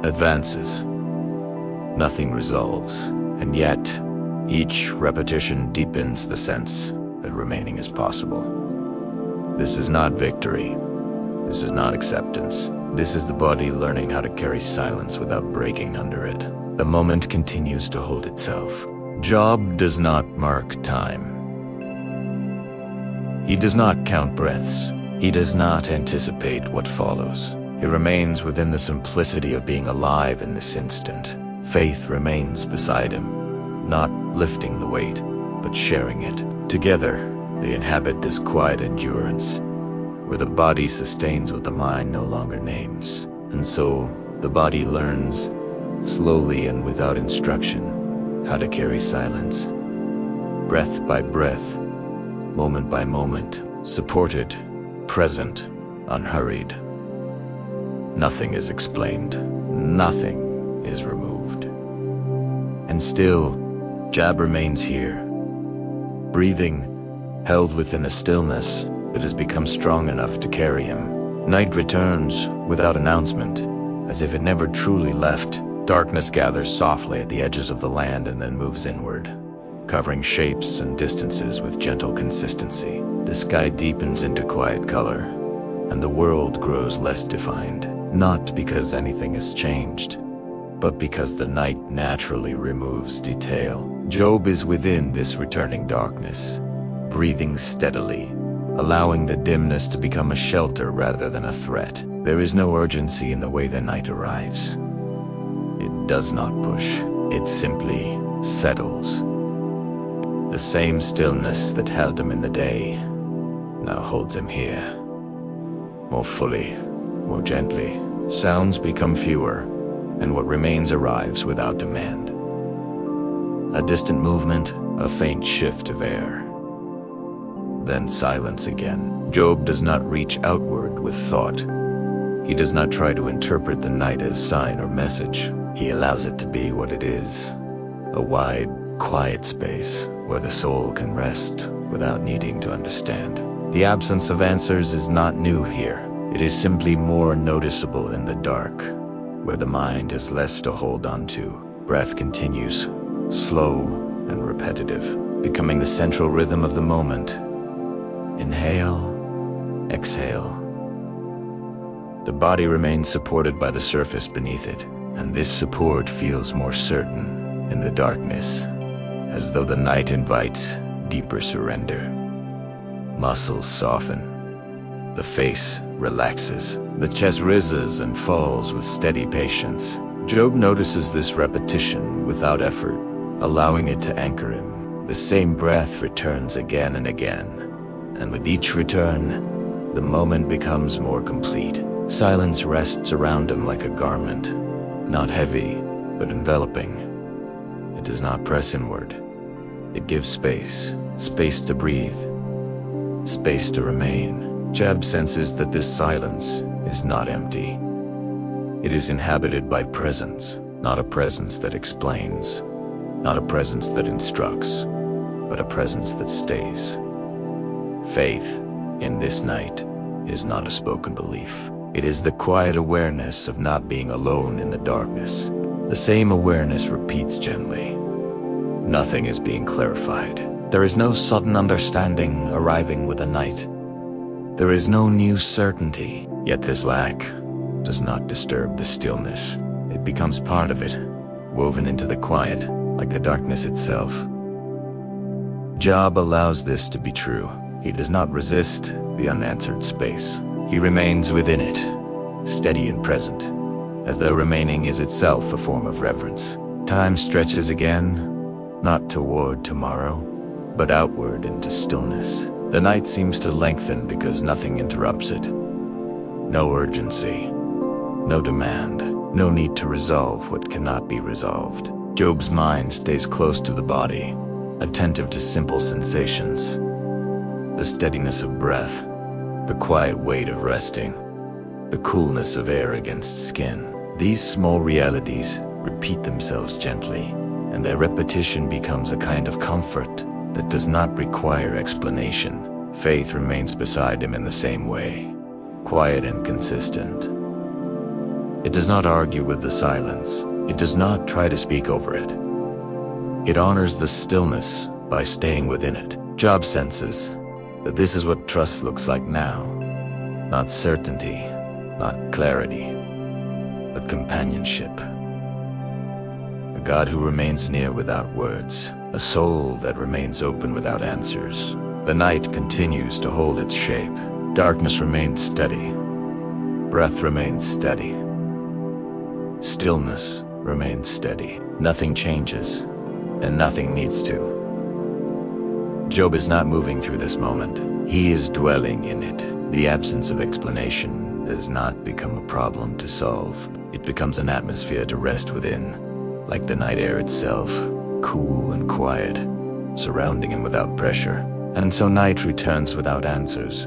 Advances, nothing resolves, and yet each repetition deepens the sense that remaining is possible. This is not victory. This is not acceptance. This is the body learning how to carry silence without breaking under it. The moment continues to hold itself. Job does not mark time. He does not count breaths. He does not anticipate what follows. He remains within the simplicity of being alive in this instant. Faith remains beside him, not lifting the weight, but sharing it. Together, they inhabit this quiet endurance, where the body sustains what the mind no longer names. And so, the body learns, slowly and without instruction, how to carry silence. Breath by breath, moment by moment, supported, present, unhurried. Nothing is explained. Nothing is removed. And still, Job remains here, breathing, held within a stillness that has become strong enough to carry him. Night returns without announcement, as if it never truly left. Darkness gathers softly at the edges of the land and then moves inward, covering shapes and distances with gentle consistency. The sky deepens into quiet color, and the world grows less defined, not because anything has changed, but because the night naturally removes detail. Job is within this returning darkness, breathing steadily, allowing the dimness to become a shelter rather than a threat. There is no urgency in the way the night arrives. It does not push. It simply settles. The same stillness that held him in the day now holds him here. More fully, more gently. Sounds become fewer, and what remains arrives without demand. A distant movement, a faint shift of air. Then silence again. Job does not reach outward with thought. He does not try to interpret the night as sign or message. He allows it to be what it is. A wide, quiet space where the soul can rest without needing to understand. The absence of answers is not new here. It is simply more noticeable in the dark, where the mind has less to hold on to. Breath continues, slow and repetitive. becoming the central rhythm of the moment. Inhale, exhale. The body remains supported by the surface beneath it, and this support feels more certain in the darkness, as though the night invites deeper surrender. Muscles soften. The face relaxes. The chest rises and falls with steady patience. Job notices this repetition without effort, allowing it to anchor him. The same breath returns again and again, and with each return, the moment becomes more complete. Silence rests around him like a garment, not heavy, but enveloping. It does not press inward. It gives space, space to breathe, space to remain. Job senses that this silence is not empty. It is inhabited by presence, not a presence that explains, not a presence that instructs, but a presence that stays. Faith, in this night, is not a spoken belief. It is the quiet awareness of not being alone in the darkness. The same awareness repeats gently. Nothing is being clarified. There is no sudden understanding arriving with the night. There is no new certainty, yet this lack does not disturb the stillness. It becomes part of it, woven into the quiet, like the darkness itself. Job allows this to be true. He does not resist the unanswered space. He remains within it, steady and present, as though remaining is itself a form of reverence. Time stretches again, not toward tomorrow, but outward into stillness. The night seems to lengthen because nothing interrupts it. No urgency, no demand, no need to resolve what cannot be resolved. Job's mind stays close to the body, attentive to simple sensations. The steadiness of breath, the quiet weight of resting, the coolness of air against skin. These small realities repeat themselves gently, and their repetition becomes a kind of comfort that does not require explanation. Faith remains beside him in the same way, quiet and consistent. It does not argue with the silence. It does not try to speak over it. It honors the stillness by staying within it. Job senses that this is what trust looks like now. Not certainty, not clarity, but companionship. A God who remains near without words, a soul that remains open without answers. The night continues to hold its shape. Darkness remains steady. Breath remains steady. Stillness remains steady. Nothing changes, and nothing needs to. Job is not moving through this moment. He is dwelling in it. The absence of explanation does not become a problem to solve. It becomes an atmosphere to rest within, like the night air itself, cool and quiet, surrounding him without pressure. And so night returns without answers,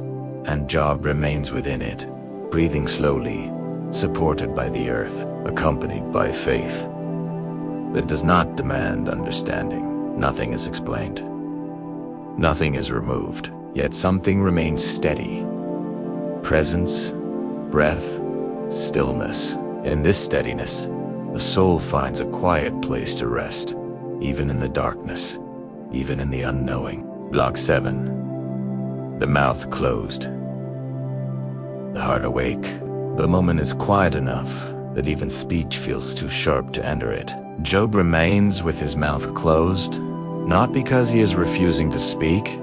and Job remains within it, breathing slowly, supported by the earth, accompanied by faith that does not demand understanding. Nothing is explained. Nothing is removed, yet something remains steady. Presence, breath, stillness. In this steadiness, the soul finds a quiet place to rest, even in the darkness, even in the unknowing. Block 7. The mouth closed. The heart awake. The moment is quiet enough that even speech feels too sharp to enter it. Job remains with his mouth closed, not because he is refusing to speak,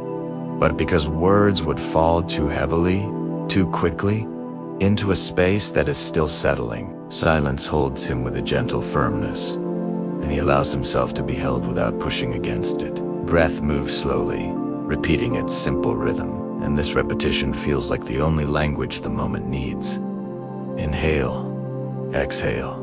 but because words would fall too heavily, too quickly, into a space that is still settling. Silence holds him with a gentle firmness, and he allows himself to be held without pushing against it. Breath moves slowly, repeating its simple rhythm, and this repetition feels like the only language the moment needs. Inhale, exhale.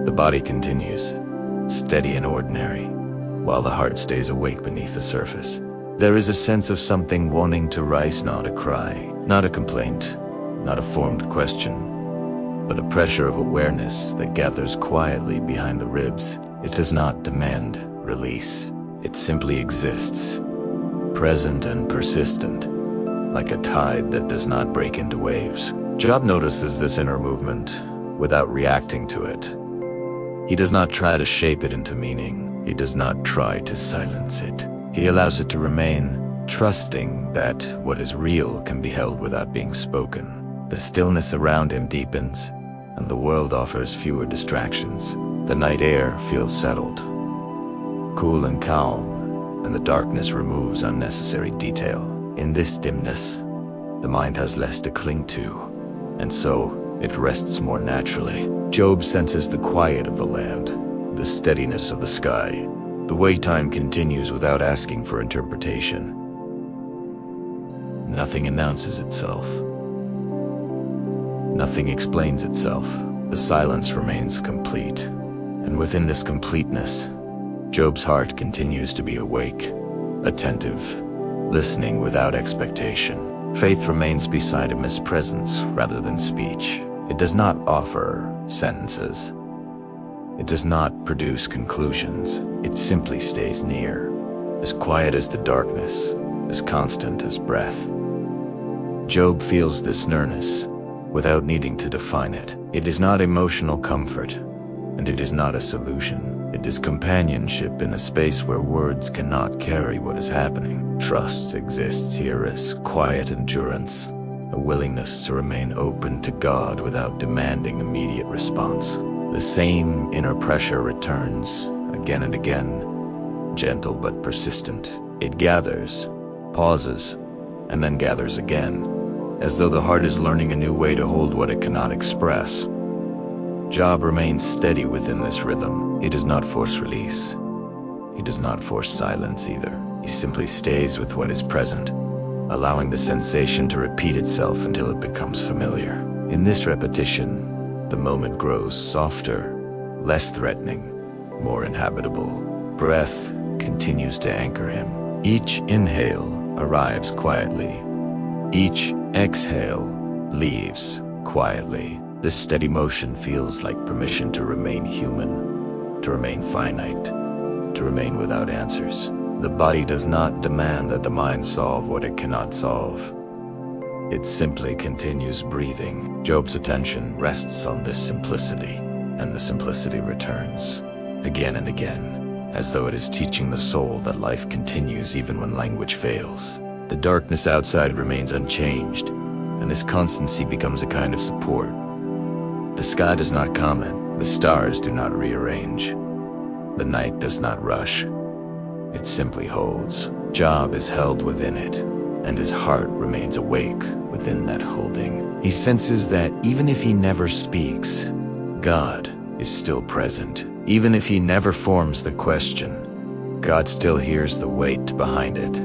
The body continues, steady and ordinary, while the heart stays awake beneath the surface. There is a sense of something wanting to rise, not a cry, not a complaint, not a formed question, but a pressure of awareness that gathers quietly behind the ribs. It does not demand release. It simply exists, present and persistent, like a tide that does not break into waves. Job notices this inner movement without reacting to it. He does not try to shape it into meaning. He does not try to silence it. He allows it to remain, trusting that what is real can be held without being spoken. The stillness around him deepens, and the world offers fewer distractions. The night air feels settled, cool and calm, and the darkness removes unnecessary detail. In this dimness, the mind has less to cling to, and so it rests more naturally. Job senses the quiet of the land, the steadiness of the sky, the way time continues without asking for interpretation. Nothing announces itself. Nothing explains itself. The silence remains complete. And within this completeness, Job's heart continues to be awake, attentive, listening without expectation. Faith remains beside him as presence rather than speech. It does not offer sentences. It does not produce conclusions. It simply stays near, as quiet as the darkness, as constant as breath. Job feels this nearness without needing to define it. It is not emotional comfort, and it is not a solution. It is companionship in a space where words cannot carry what is happening. Trust exists here as quiet endurance, a willingness to remain open to God without demanding immediate response. The same inner pressure returns again and again, gentle but persistent. It gathers, pauses, and then gathers again, as though the heart is learning a new way to hold what it cannot express. Job remains steady within this rhythm. He does not force release. He does not force silence either. He simply stays with what is present, allowing the sensation to repeat itself until it becomes familiar. In this repetition, the moment grows softer, less threatening, more inhabitable. Breath continues to anchor him. Each inhale arrives quietly. Each exhale leaves quietly. This steady motion feels like permission to remain human, to remain finite, to remain without answers. The body does not demand that the mind solve what it cannot solve. It simply continues breathing. Job's attention rests on this simplicity, and the simplicity returns again and again, as though it is teaching the soul that life continues even when language fails. The darkness outside remains unchanged, and this constancy becomes a kind of support. The sky does not comment, the stars do not rearrange, the night does not rush. It simply holds. Job is held within it, and his heart remains awake within that holding. He senses that even if he never speaks, God is still present. Even if he never forms the question, God still hears the weight behind it.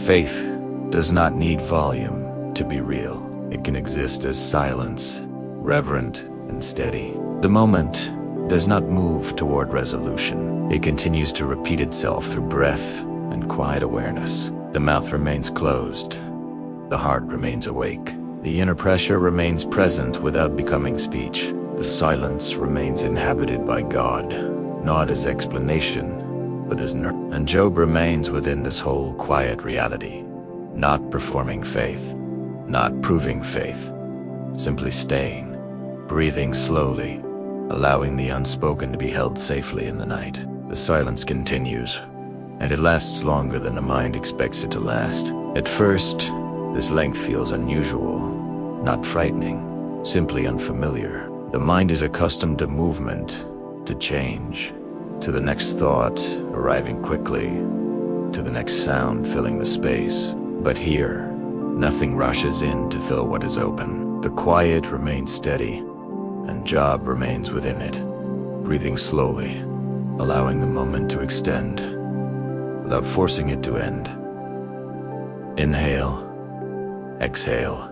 Faith does not need volume to be real. It can exist as silence, reverent and steady. The moment does not move toward resolution. It continues to repeat itself through breath and quiet awareness. The mouth remains closed. The heart remains awake. The inner pressure remains present without becoming speech. The silence remains inhabited by God, not as explanation, but as nurture. And Job remains within this whole quiet reality, not performing faith, not proving faith, simply staying, breathing slowly, allowing the unspoken to be held safely in the night. The silence continues, and it lasts longer than the mind expects it to last. At first, this length feels unusual, not frightening, simply unfamiliar. The mind is accustomed to movement, to change, to the next thought arriving quickly, to the next sound filling the space. But here, nothing rushes in to fill what is open. The quiet remains steady, and Job remains within it, breathing slowly, allowing the moment to extend, without forcing it to end. Inhale, exhale.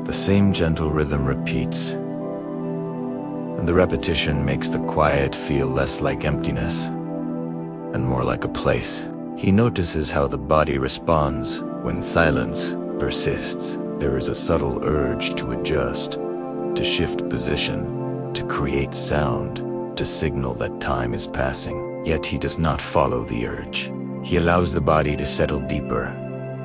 The same gentle rhythm repeats, and the repetition makes the quiet feel less like emptiness and more like a place. He notices how the body responds when silence persists. There is a subtle urge to adjust, to shift position, to create sound, to signal that time is passing. Yet he does not follow the urge. He allows the body to settle deeper,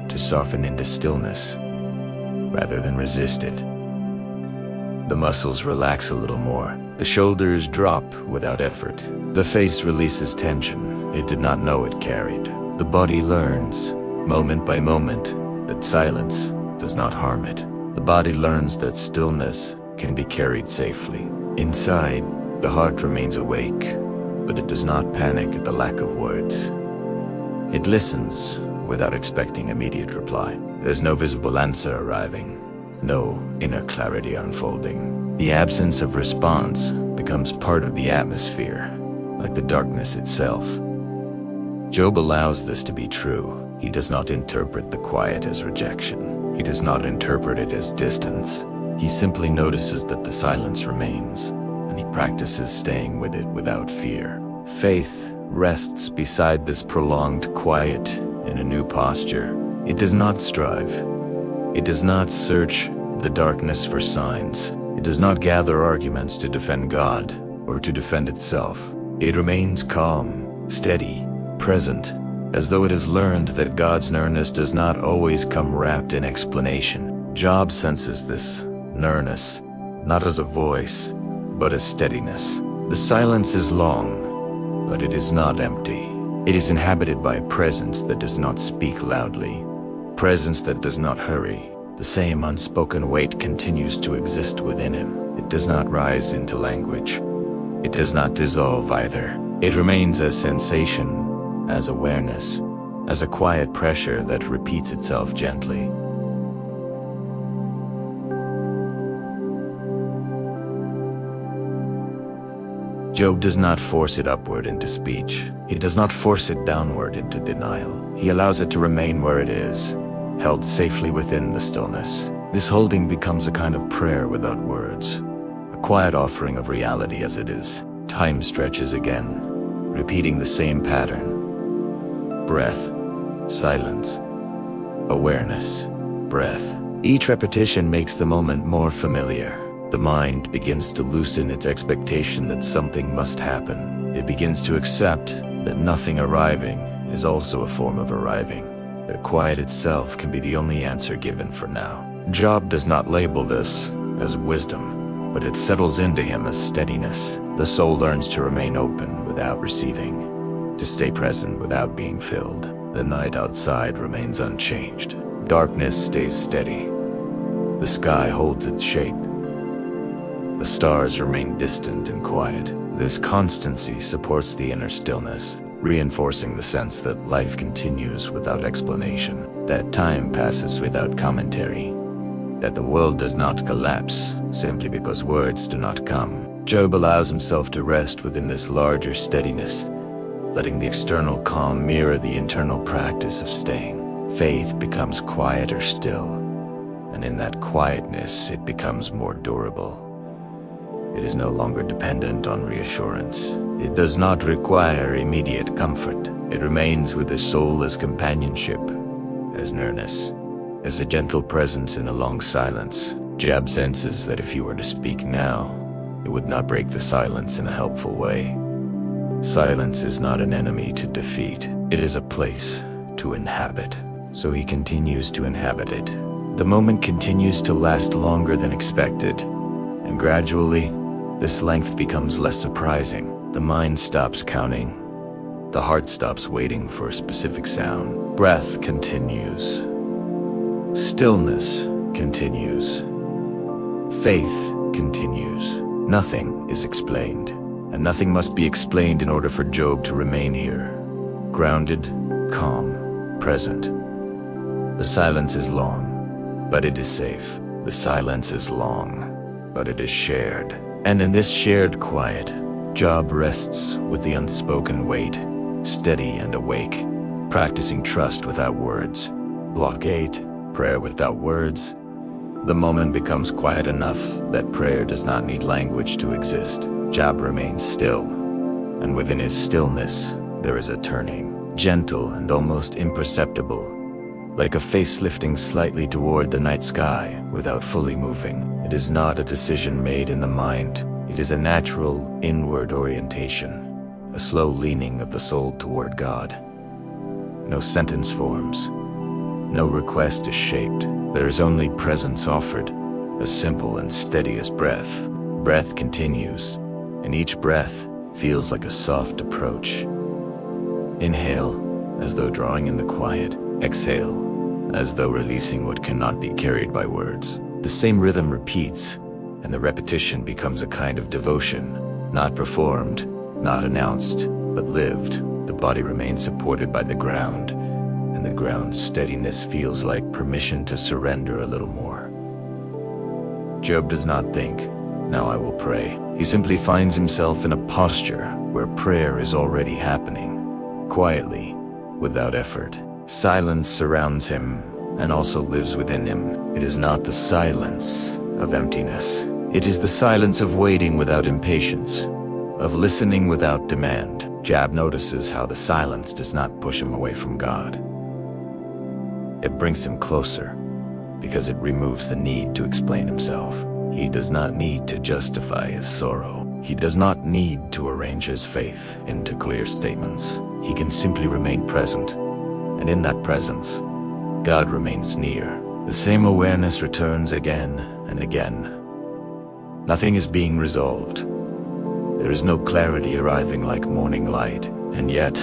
to soften into stillness, rather than resist it. The muscles relax a little more. The shoulders drop without effort. The face releases tension it did not know it carried. The body learns, moment by moment, that silence does not harm it. The body learns that stillness can be carried safely. Inside, the heart remains awake, but it does not panic at the lack of words. It listens without expecting immediate reply. There's no visible answer arriving, no inner clarity unfolding. The absence of response becomes part of the atmosphere, like the darkness itself. Job allows this to be true. He does not interpret the quiet as rejection. He does not interpret it as distance. He simply notices that the silence remains, and he practices staying with it without fear. Faith rests beside this prolonged quiet in a new posture. It does not strive. It does not search the darkness for signs. It does not gather arguments to defend God or to defend itself. It remains calm, steady, present, as though it has learned that God's nearness does not always come wrapped in explanation. Job senses this nearness, not as a voice, but as steadiness. The silence is long, but it is not empty. It is inhabited by a presence that does not speak loudly, presence that does not hurry. The same unspoken weight continues to exist within him. It does not rise into language. It does not dissolve either. It remains as sensation, as awareness, as a quiet pressure that repeats itself gently. Job does not force it upward into speech. He does not force it downward into denial. He allows it to remain where it is, held safely within the stillness. This holding becomes a kind of prayer without words, a quiet offering of reality as it is. Time stretches again, repeating the same pattern. Breath, silence, awareness, breath. Each repetition makes the moment more familiar. The mind begins to loosen its expectation that something must happen. It begins to accept that nothing arriving is also a form of arriving. That quiet itself can be the only answer given for now. Job does not label this as wisdom, but it settles into him as steadiness. The soul learns to remain open without receiving, to stay present without being filled. The night outside remains unchanged. Darkness stays steady. The sky holds its shape. The stars remain distant and quiet. This constancy supports the inner stillness, reinforcing the sense that life continues without explanation, that time passes without commentary, that the world does not collapse simply because words do not come. Job allows himself to rest within this larger steadiness, letting the external calm mirror the internal practice of staying. Faith becomes quieter still, and in that quietness it becomes more durable. It is no longer dependent on reassurance. It does not require immediate comfort. It remains with the soul as companionship, as nearness, as a gentle presence in a long silence. Job senses that if he were to speak now, it would not break the silence in a helpful way. Silence is not an enemy to defeat. It is a place to inhabit. So he continues to inhabit it. The moment continues to last longer than expected, and gradually, this length becomes less surprising. The mind stops counting. The heart stops waiting for a specific sound. Breath continues. Stillness continues. Faith continues. Nothing is explained, and nothing must be explained in order for Job to remain here. Grounded, calm, present. The silence is long, but it is safe. The silence is long, but it is shared. And in this shared quiet, Job rests with the unspoken weight, steady and awake, practicing trust without words. Block 8, prayer without words. The moment becomes quiet enough that prayer does not need language to exist. Job remains still, and within his stillness, there is a turning, gentle and almost imperceptible, like a face lifting slightly toward the night sky without fully moving. It is not a decision made in the mind. It is a natural, inward orientation, a slow leaning of the soul toward God. No sentence forms. No request is shaped. There is only presence offered, as simple and steady as breath. Breath continues, and each breath feels like a soft approach. Inhale, as though drawing in the quiet. Exhale, as though releasing what cannot be carried by words. The same rhythm repeats, and the repetition becomes a kind of devotion, not performed, not announced, but lived. The body remains supported by the ground, and the ground's steadiness feels like permission to surrender a little more. Job does not think, "Now I will pray." He simply finds himself in a posture where prayer is already happening, quietly, without effort. Silence surrounds him and also lives within him. It is not the silence of emptiness. It is the silence of waiting without impatience, of listening without demand. Job notices how the silence does not push him away from God. It brings him closer, because it removes the need to explain himself. He does not need to justify his sorrow. He does not need to arrange his faith into clear statements. He can simply remain present, and in that presence, God remains near. The same awareness returns again and again. Nothing is being resolved. There is no clarity arriving like morning light, and yet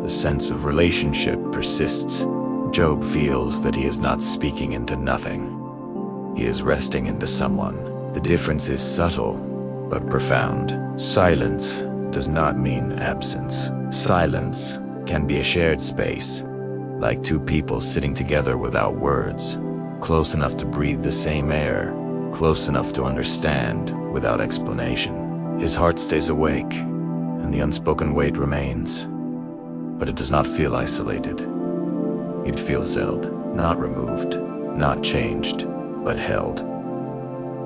the sense of relationship persists. Job feels that he is not speaking into nothing. He is resting into someone. The difference is subtle, but profound. Silence does not mean absence. Silence can be a shared space, like two people sitting together without words, close enough to breathe the same air, close enough to understand without explanation. His heart stays awake, and the unspoken weight remains, but it does not feel isolated. It feels held, not removed, not changed, but held.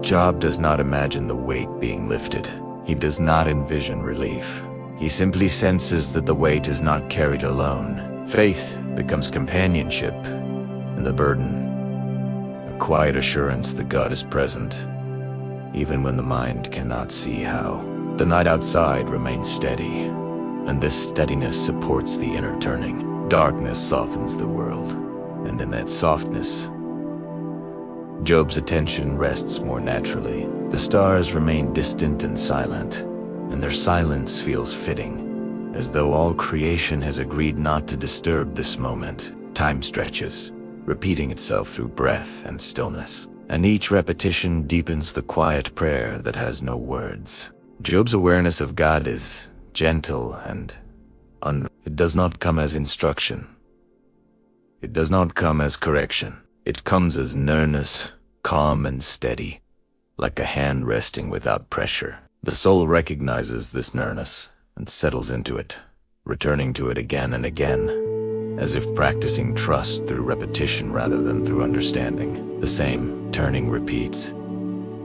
Job does not imagine the weight being lifted. He does not envision relief. He simply senses that the weight is not carried alone. Faith becomes companionship, and the burden, a quiet assurance that God is present, even when the mind cannot see how. The night outside remains steady, and this steadiness supports the inner turning. Darkness softens the world, and in that softness, Job's attention rests more naturally. The stars remain distant and silent, and their silence feels fitting, as though all creation has agreed not to disturb this moment. Time stretches, repeating itself through breath and stillness, and each repetition deepens the quiet prayer that has no words. Job's awareness of God is gentle and it does not come as instruction. It does not come as correction. It comes as nearness, calm and steady, like a hand resting without pressure. The soul recognizes this nearness and settles into it, returning to it again and again, as if practicing trust through repetition rather than through understanding. The same turning repeats,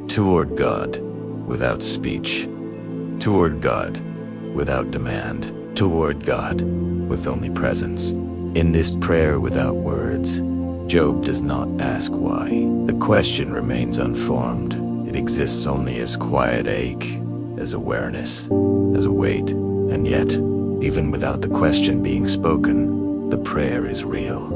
toward God without speech, toward God without demand, toward God with only presence. In this prayer without words, Job does not ask why. The question remains unformed. It exists only as quiet ache, as awareness, as a weight. And yet, even without the question being spoken, the prayer is real.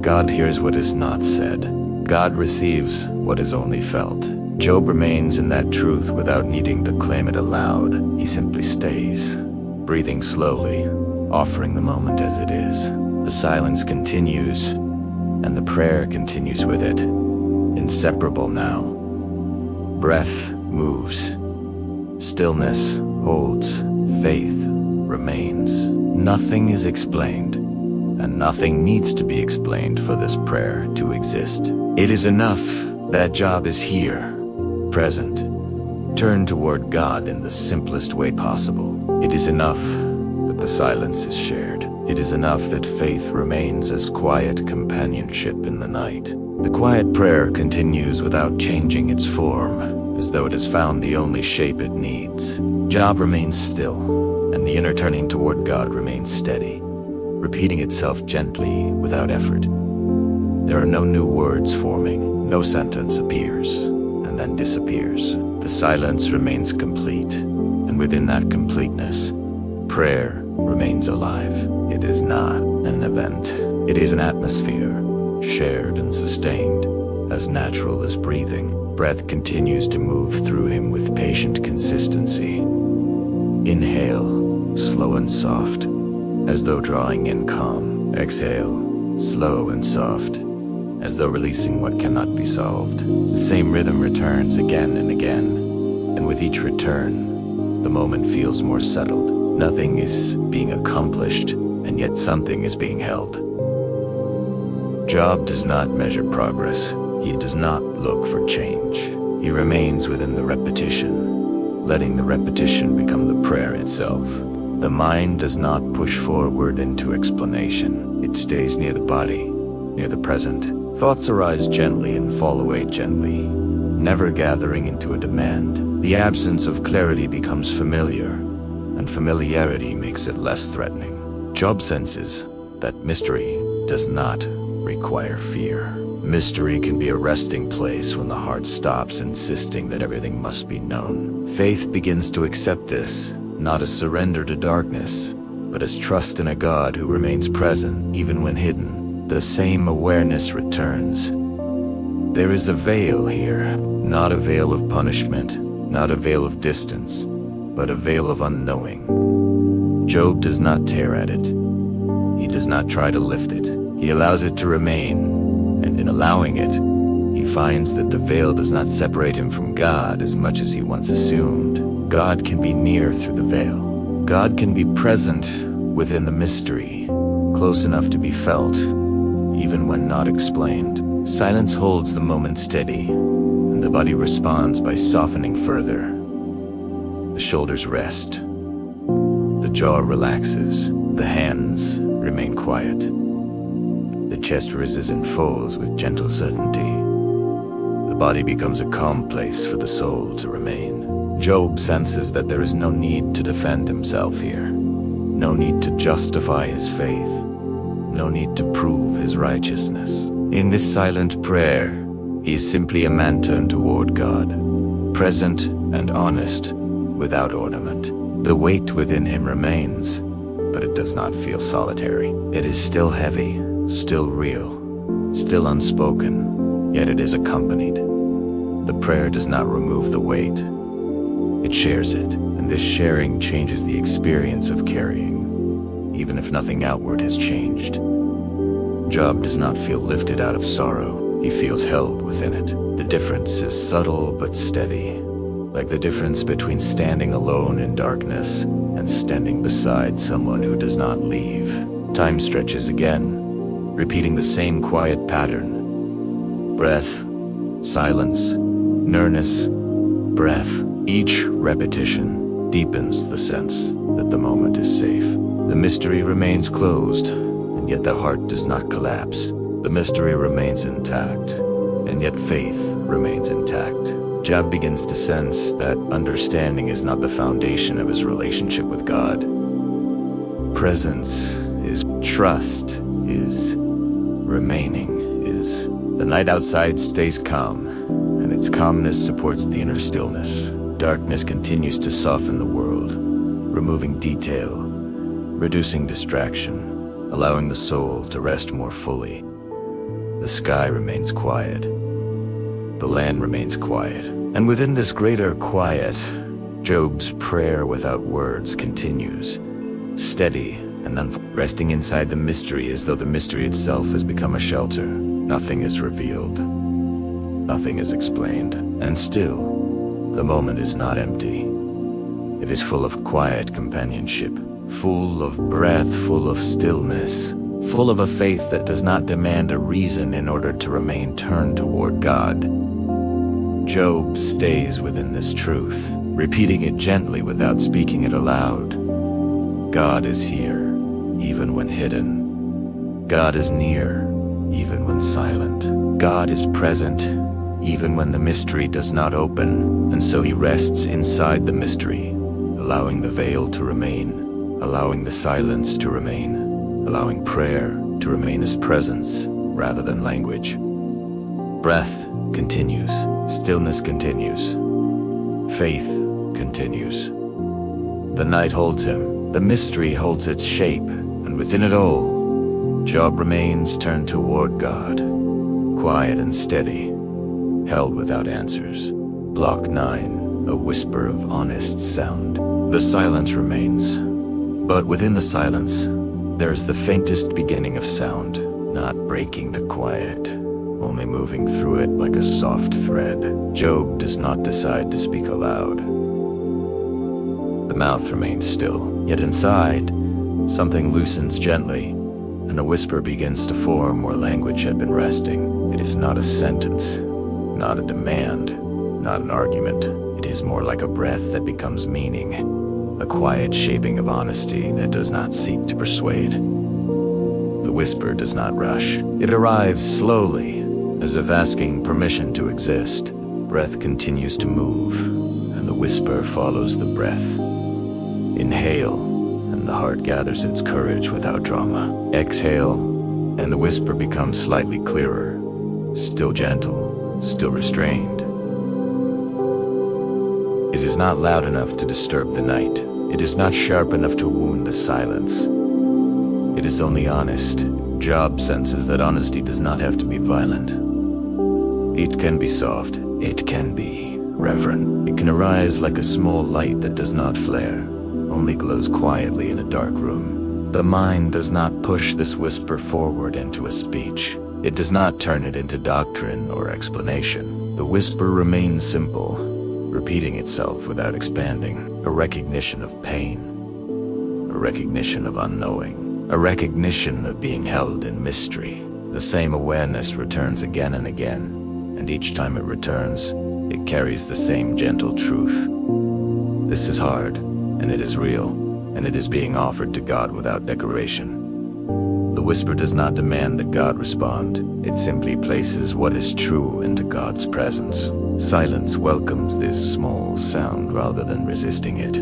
God hears what is not said. God receives what is only felt. Job remains in that truth without needing to claim it aloud. He simply stays, breathing slowly, offering the moment as it is. The silence continues, and the prayer continues with it, inseparable now. Breath moves, stillness holds, faith remains. Nothing is explained, and nothing needs to be explained for this prayer to exist. It is enough that Job is here, present, turned toward God in the simplest way possible. It is enough that the silence is shared. It is enough that faith remains as quiet companionship in the night. The quiet prayer continues without changing its form, as though it has found the only shape it needs. Job remains still, and the inner turning toward God remains steady, repeating itself gently without effort. There are no new words forming, no sentence appears and then disappears. The silence remains complete, and within that completeness, prayer remains alive. It is not an event. It is an atmosphere, shared and sustained, as natural as breathing. Breath continues to move through him with patient consistency. Inhale, slow and soft, as though drawing in calm. Exhale, slow and soft, as though releasing what cannot be solved. The same rhythm returns again and again, and with each return, the moment feels more settled. Nothing is being accomplished, and yet something is being held. Job does not measure progress. He does not look for change. He remains within the repetition, letting the repetition become the prayer itself. The mind does not push forward into explanation. It stays near the body, near the present. Thoughts arise gently and fall away gently, never gathering into a demand. The absence of clarity becomes familiar, and familiarity makes it less threatening. Job senses that mystery does not require fear. Mystery can be a resting place when the heart stops insisting that everything must be known. Faith begins to accept this, not as surrender to darkness, but as trust in a God who remains present even when hidden. The same awareness returns. There is a veil here, not a veil of punishment, not a veil of distance, but a veil of unknowing. Job does not tear at it. He does not try to lift it. He allows it to remain, and in allowing it, he finds that the veil does not separate him from God as much as he once assumed. God can be near through the veil. God can be present within the mystery, close enough to be felt, even when not explained. Silence holds the moment steady, and the body responds by softening further. The shoulders rest. The jaw relaxes. The hands remain quiet. The chest rises and falls with gentle certainty. The body becomes a calm place for the soul to remain. Job senses that there is no need to defend himself here. No need to justify his faith. No need to prove his righteousness. In this silent prayer, he is simply a man turned toward God, present and honest, without ornament. The weight within him remains, but it does not feel solitary. It is still heavy, still real, still unspoken, yet it is accompanied. The prayer does not remove the weight. It shares it, and this sharing changes the experience of carrying, even if nothing outward has changed. Job does not feel lifted out of sorrow. He feels held within it. The difference is subtle but steady, like the difference between standing alone in darkness and standing beside someone who does not leave. Time stretches again, repeating the same quiet pattern. Breath, silence, nearness, breath. Each repetition deepens the sense that the moment is safe. The mystery remains closed, and yet the heart does not collapse. The mystery remains intact, and yet faith remains intact. Job begins to sense that understanding is not the foundation of his relationship with God. Presence is trust, is remaining, is. The night outside stays calm, and its calmness supports the inner stillness. Darkness continues to soften the world, removing detail, reducing distraction, allowing the soul to rest more fully. The sky remains quiet. The land remains quiet. And within this greater quiet, Job's prayer without words continues, steady and resting inside the mystery as though the mystery itself has become a shelter. Nothing is revealed. Nothing is explained. And still, the moment is not empty. It is full of quiet companionship, full of breath, full of stillness, full of a faith that does not demand a reason in order to remain turned toward God. Job stays within this truth, repeating it gently without speaking it aloud. God is here, even when hidden. God is near, even when silent. God is present, even when the mystery does not open, and so he rests inside the mystery, allowing the veil to remain, allowing the silence to remain, allowing prayer to remain as presence rather than language. Breath continues, stillness continues, faith continues. The night holds him, the mystery holds its shape, and within it all, Job remains turned toward God, quiet and steady, held without answers. Block 9, a whisper of honest sound. The silence remains, but within the silence, there is the faintest beginning of sound, not breaking the quiet, only moving through it like a soft thread. Job does not decide to speak aloud. The mouth remains still, yet inside, something loosens gently, and a whisper begins to form where language had been resting. It is not a sentence, not a demand, not an argument. It is more like a breath that becomes meaning, a quiet shaping of honesty that does not seek to persuade. The whisper does not rush. It arrives slowly, as if asking permission to exist. Breath continues to move, and the whisper follows the breath. Inhale, and the heart gathers its courage without drama. Exhale, and the whisper becomes slightly clearer, still gentle, still restrained. It is not loud enough to disturb the night. It is not sharp enough to wound the silence. It is only honest. Job senses that honesty does not have to be violent. It can be soft. It can be reverent. It can arise like a small light that does not flare, only glows quietly in a dark room. The mind does not push this whisper forward into a speech. It does not turn it into doctrine or explanation. The whisper remains simple, repeating itself without expanding. A recognition of pain, a recognition of unknowing, a recognition of being held in mystery. The same awareness returns again and again, and each time it returns, it carries the same gentle truth. This is hard, and it is real, and it is being offered to God without decoration. The whisper does not demand that God respond. It simply places what is true into God's presence. Silence welcomes this small sound rather than resisting it.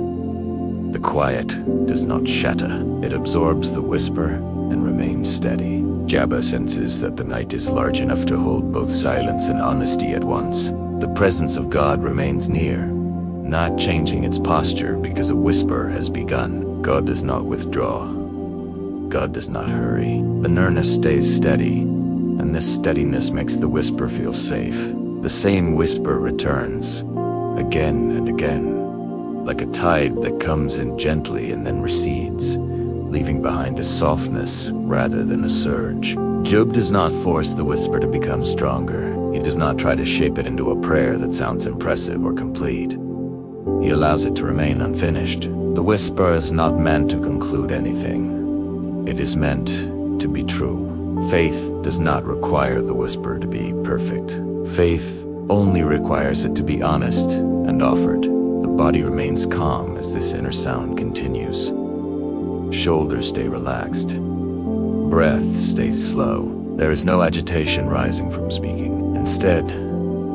The quiet does not shatter. It absorbs the whisper and remains steady. Jabba senses that the night is large enough to hold both silence and honesty at once. The presence of God remains near, not changing its posture because a whisper has begun. God does not withdraw. God does not hurry. The nearness stays steady, and this steadiness makes the whisper feel safe. The same whisper returns, again and again, like a tide that comes in gently and then recedes, leaving behind a softness rather than a surge. Job does not force the whisper to become stronger. He does not try to shape it into a prayer that sounds impressive or complete. He allows it to remain unfinished. The whisper is not meant to conclude anything. It is meant to be true. Faith does not require the whisper to be perfect. Faith only requires it to be honest and offered. The body remains calm as this inner sound continues. Shoulders stay relaxed. Breath stays slow. There is no agitation rising from speaking. Instead,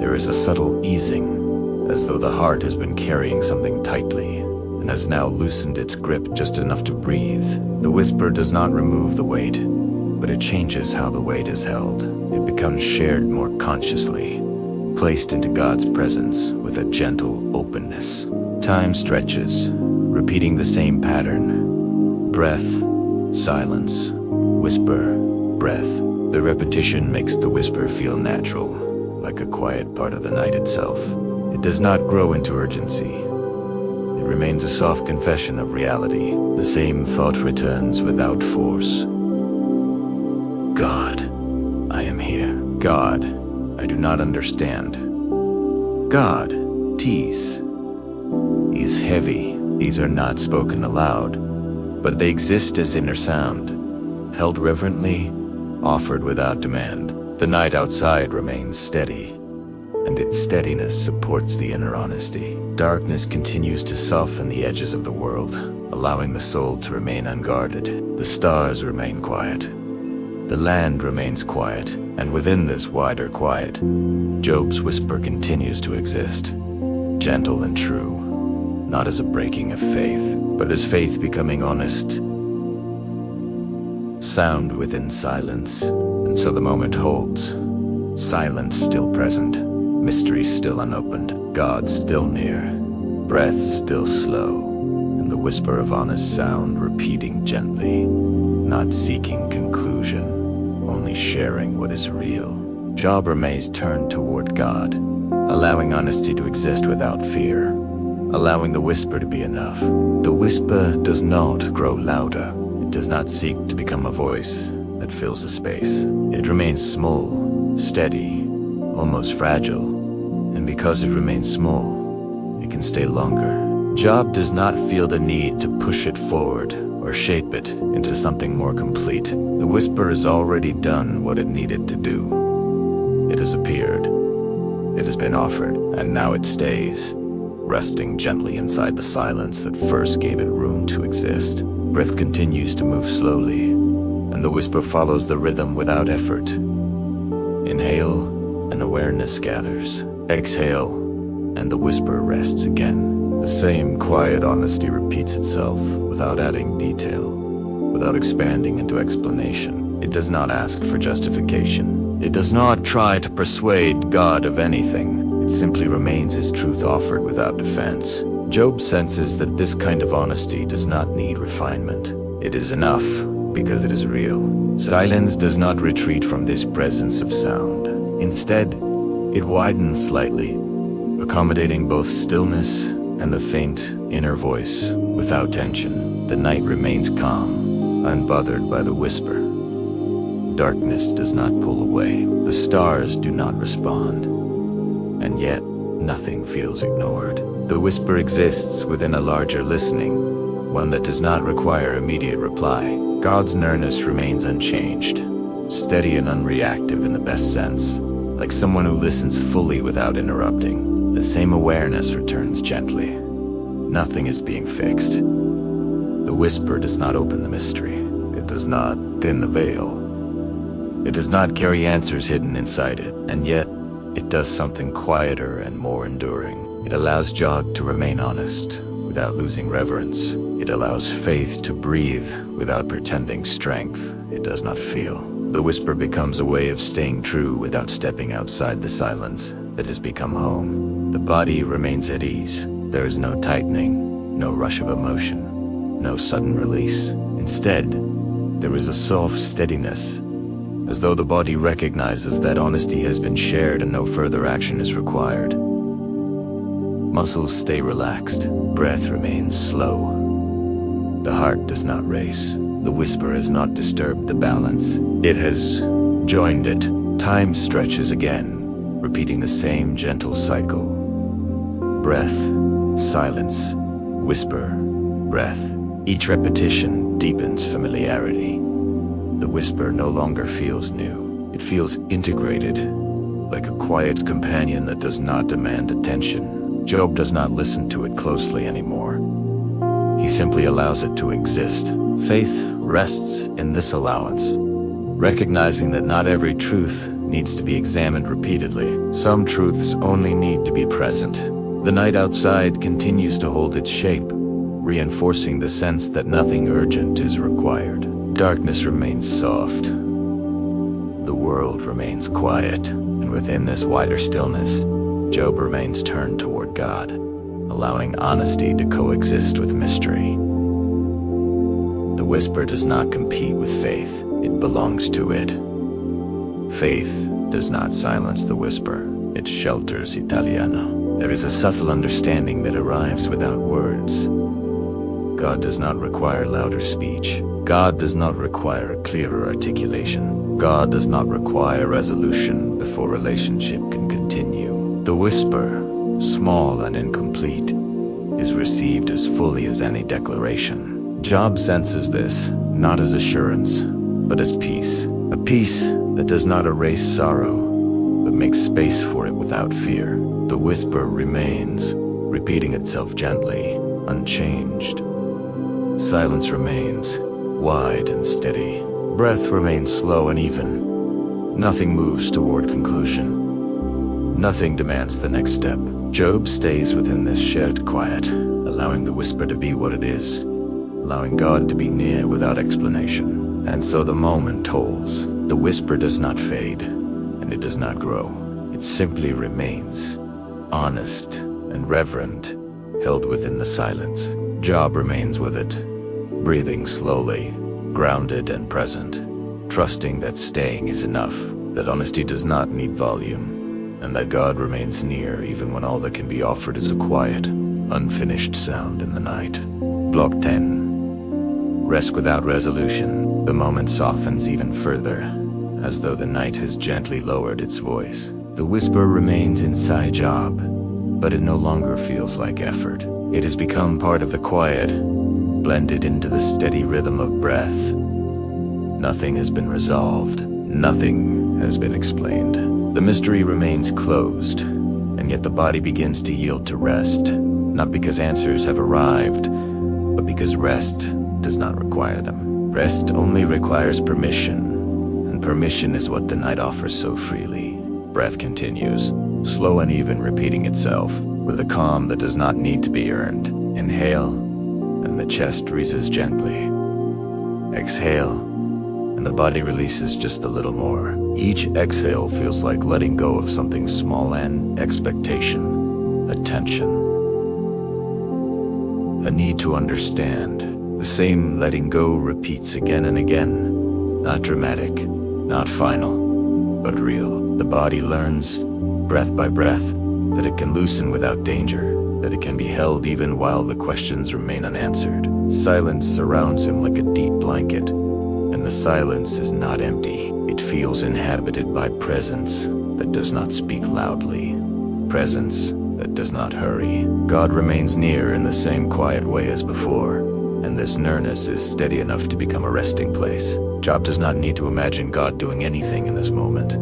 there is a subtle easing, as though the heart has been carrying something tightly and has now loosened its grip just enough to breathe. The whisper does not remove the weight, but it changes how the weight is held. It becomes shared more consciously, placed into God's presence with a gentle openness. Time stretches, repeating the same pattern. Breath, silence, whisper, breath. The repetition makes the whisper feel natural, like a quiet part of the night itself. It does not grow into urgency. It remains a soft confession of reality. The same thought returns without force. God, I am here. God, I do not understand. God, tease. He is heavy. These are not spoken aloud, but they exist as inner sound, held reverently, offered without demand. The night outside remains steady, and its steadiness supports the inner honesty. Darkness continues to soften the edges of the world, allowing the soul to remain unguarded. The stars remain quiet. The land remains quiet, and within this wider quiet, Job's whisper continues to exist, gentle and true, not as a breaking of faith, but as faith becoming honest. Sound within silence, and so the moment holds. Silence still present, mystery still unopened, God still near, breath still slow, and the whisper of honest sound repeating gently, not seeking conclusion, only sharing what is real. Job remains turned toward God, allowing honesty to exist without fear, allowing the whisper to be enough. The whisper does not grow louder. It does not seek to become a voice that fills the space. It remains small, steady, almost fragile, and because it remains small, it can stay longer. Job does not feel the need to push it forward or shape it into something more complete. The whisper has already done what it needed to do. It has appeared. It has been offered, and now it stays, resting gently inside the silence that first gave it room to exist. Breath continues to move slowly, and the whisper follows the rhythm without effort. Inhale, and awareness gathers. Exhale, and the whisper rests again. The same quiet honesty repeats itself without adding detail, without expanding into explanation. It does not ask for justification. It does not try to persuade God of anything. It simply remains as truth offered without defense. Job senses that this kind of honesty does not need refinement. It is enough because it is real. Silence does not retreat from this presence of sound. Instead, it widens slightly, accommodating both stillness and the faint inner voice without tension. The night remains calm, unbothered by the whisper. Darkness does not pull away. The stars do not respond. And yet, nothing feels ignored. The whisper exists within a larger listening, one that does not require immediate reply. God's nearness remains unchanged, steady and unreactive in the best sense, like someone who listens fully without interrupting. The same awareness returns gently. Nothing is being fixed. The whisper does not open the mystery. It does not thin the veil. It does not carry answers hidden inside it, and yet it does something quieter and more enduring. It allows Job to remain honest without losing reverence. It allows faith to breathe without pretending strength it does not feel. The whisper becomes a way of staying true without stepping outside the silence that has become home. The body remains at ease. There is no tightening, no rush of emotion, no sudden release. Instead, there is a soft steadiness, as though the body recognizes that honesty has been shared and no further action is required. Muscles stay relaxed. Breath remains slow. The heart does not race. The whisper has not disturbed the balance. It has joined it. Time stretches again, repeating the same gentle cycle. Breath, silence, whisper, breath. Each repetition deepens familiarity. The whisper no longer feels new. It feels integrated, like a quiet companion that does not demand attention. Job does not listen to it closely anymore. He simply allows it to exist. Faith rests in this allowance, recognizing that not every truth needs to be examined repeatedly. Some truths only need to be present. The night outside continues to hold its shape, reinforcing the sense that nothing urgent is required. Darkness remains soft. The world remains quiet, and within this wider stillness, Job remains turned toward God, allowing honesty to coexist with mystery. The whisper does not compete with faith, it belongs to it. Faith does not silence the whisper, it shelters Italiano. There is a subtle understanding that arrives without words. God does not require louder speech. God does not require a clearer articulation. God does not require resolution before relationship can continue. The whisper, small and incomplete, is received as fully as any declaration. Job senses this, not as assurance, but as peace. A peace that does not erase sorrow, but makes space for it without fear. The whisper remains, repeating itself gently, unchanged. Silence remains, wide and steady. Breath remains slow and even. Nothing moves toward conclusion. Nothing demands the next step. Job stays within this shared quiet, allowing the whisper to be what it is, allowing God to be near without explanation. And so the moment tolls. The whisper does not fade, and it does not grow. It simply remains, honest and reverent, held within the silence. Job remains with it, breathing slowly, grounded and present, trusting that staying is enough. that honesty does not need volume, and that God remains near even when all that can be offered is a quiet, unfinished sound in the night. Block 10. Rest without resolution. The moment softens even further, as though the night has gently lowered its voice. The whisper remains inside Job, but it no longer feels like effort. It has become part of the quiet, blended into the steady rhythm of breath. Nothing has been resolved. Nothing has been explained. The mystery remains closed, and yet the body begins to yield to rest, not because answers have arrived, but because rest does not require them. Rest only requires permission, and permission is what the night offers so freely. Breath continues, slow and even, repeating itself, with a calm that does not need to be earned. Inhale, and the chest raises gently. Exhale, and the body releases just a little more. Each exhale feels like letting go of something small, and expectation, attention, a need to understand. The same letting go repeats again and again. Not dramatic, not final, but real. The body learns, breath by breath, that it can loosen without danger, that it can be held even while the questions remain unanswered. Silence surrounds him like a deep blanket, and the silence is not empty. It feels inhabited by presence that does not speak loudly, presence that does not hurry. God remains near in the same quiet way as before, and this nearness is steady enough to become a resting place. Job does not need to imagine God doing anything in this moment.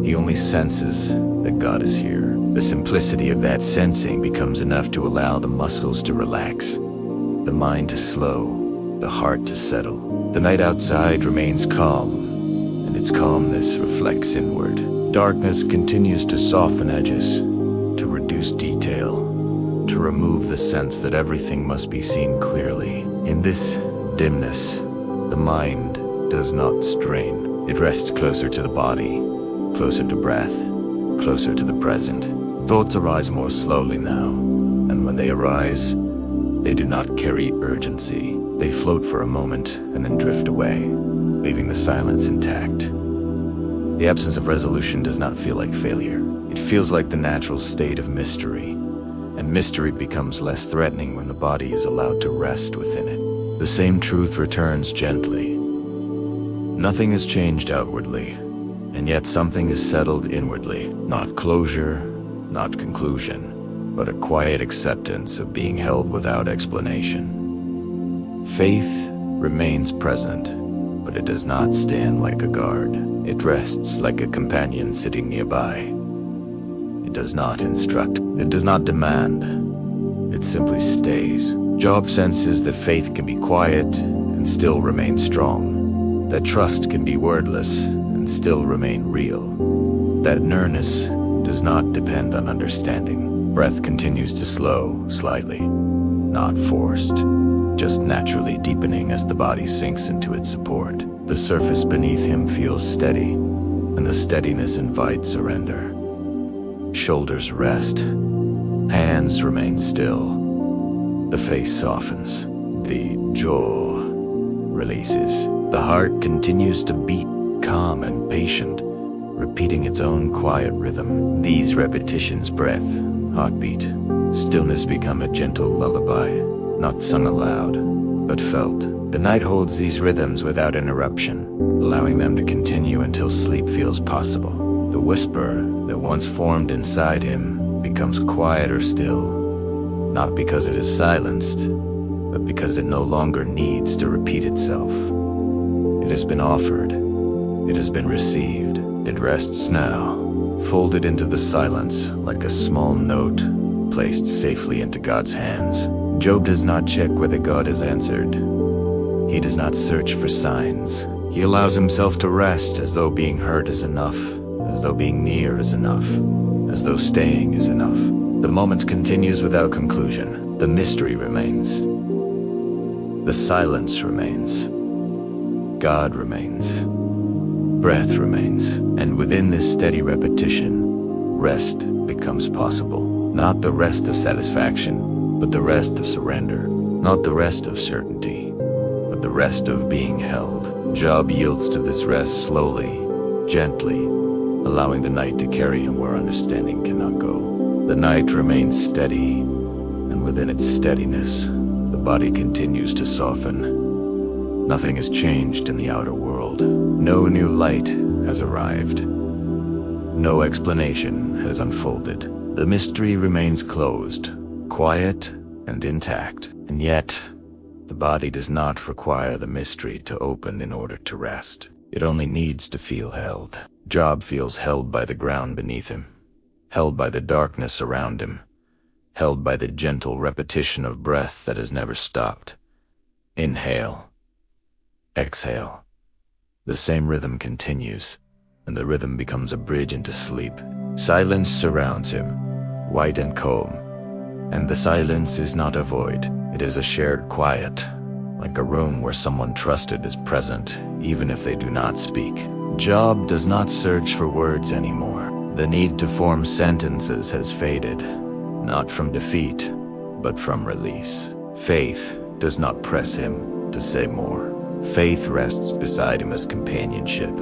He only senses that God is here. The simplicity of that sensing becomes enough to allow the muscles to relax, the mind to slow, the heart to settle. The night outside remains calm, and its calmness reflects inward. Darkness continues to soften edges, to reduce detail, to remove the sense that everything must be seen clearly. In this dimness, the mind does not strain. It rests closer to the body, closer to breath, closer to the present. Thoughts arise more slowly now, and when they arise, they do not carry urgency. They float for a moment and then drift away, leaving the silence intact. The absence of resolution does not feel like failure. It feels like the natural state of mystery, and mystery becomes less threatening when the body is allowed to rest within it. The same truth returns gently. Nothing has changed outwardly, and yet something is settled inwardly. Not closure, not conclusion, but a quiet acceptance of being held without explanation. Faith remains present, but it does not stand like a guard. It rests like a companion sitting nearby. It does not instruct, it does not demand, it simply stays. Job senses that faith can be quiet and still remain strong, that trust can be wordless and still remain real, that nearness does not depend on understanding. Breath continues to slow slightly, not forced, just naturally deepening as the body sinks into its support. The surface beneath him feels steady, and the steadiness invites surrender. Shoulders rest, hands remain still. The face softens, the jaw releases. The heart continues to beat, calm and patient, repeating its own quiet rhythm. These repetitions, breath, heartbeat, stillness, become a gentle lullaby, not sung aloud, but felt. The night holds these rhythms without interruption, allowing them to continue until sleep feels possible. The whisper that once formed inside him becomes quieter still, not because it is silenced, but because it no longer needs to repeat itself. It has been offered, it has been received, it rests now, folded into the silence like a small note placed safely into God's hands. Job does not check whether God has answered. He does not search for signs. He allows himself to rest as though being heard is enough, as though being near is enough, as though staying is enough. The moment continues without conclusion. The mystery remains. The silence remains. God remains. Breath remains. And within this steady repetition, rest becomes possible. Not the rest of satisfaction, but the rest of surrender. Not the rest of certainty, but the rest of being held. Job yields to this rest slowly, gently, allowing the night to carry him where understanding cannot go. The night remains steady, and within its steadiness, the body continues to soften. Nothing has changed in the outer world. No new light has arrived. No explanation has unfolded. The mystery remains closed, quiet and intact. And yet, the body does not require the mystery to open in order to rest. It only needs to feel held. Job feels held by the ground beneath him, held by the darkness around him, held by the gentle repetition of breath that has never stopped. Inhale. Exhale. The same rhythm continues, and the rhythm becomes a bridge into sleep. Silence surrounds him, white and calm, and the silence is not a void. It is a shared quiet, like a room where someone trusted is present, even if they do not speak. Job does not search for words anymore. The need to form sentences has faded, not from defeat, but from release. Faith does not press him to say more. Faith rests beside him as companionship,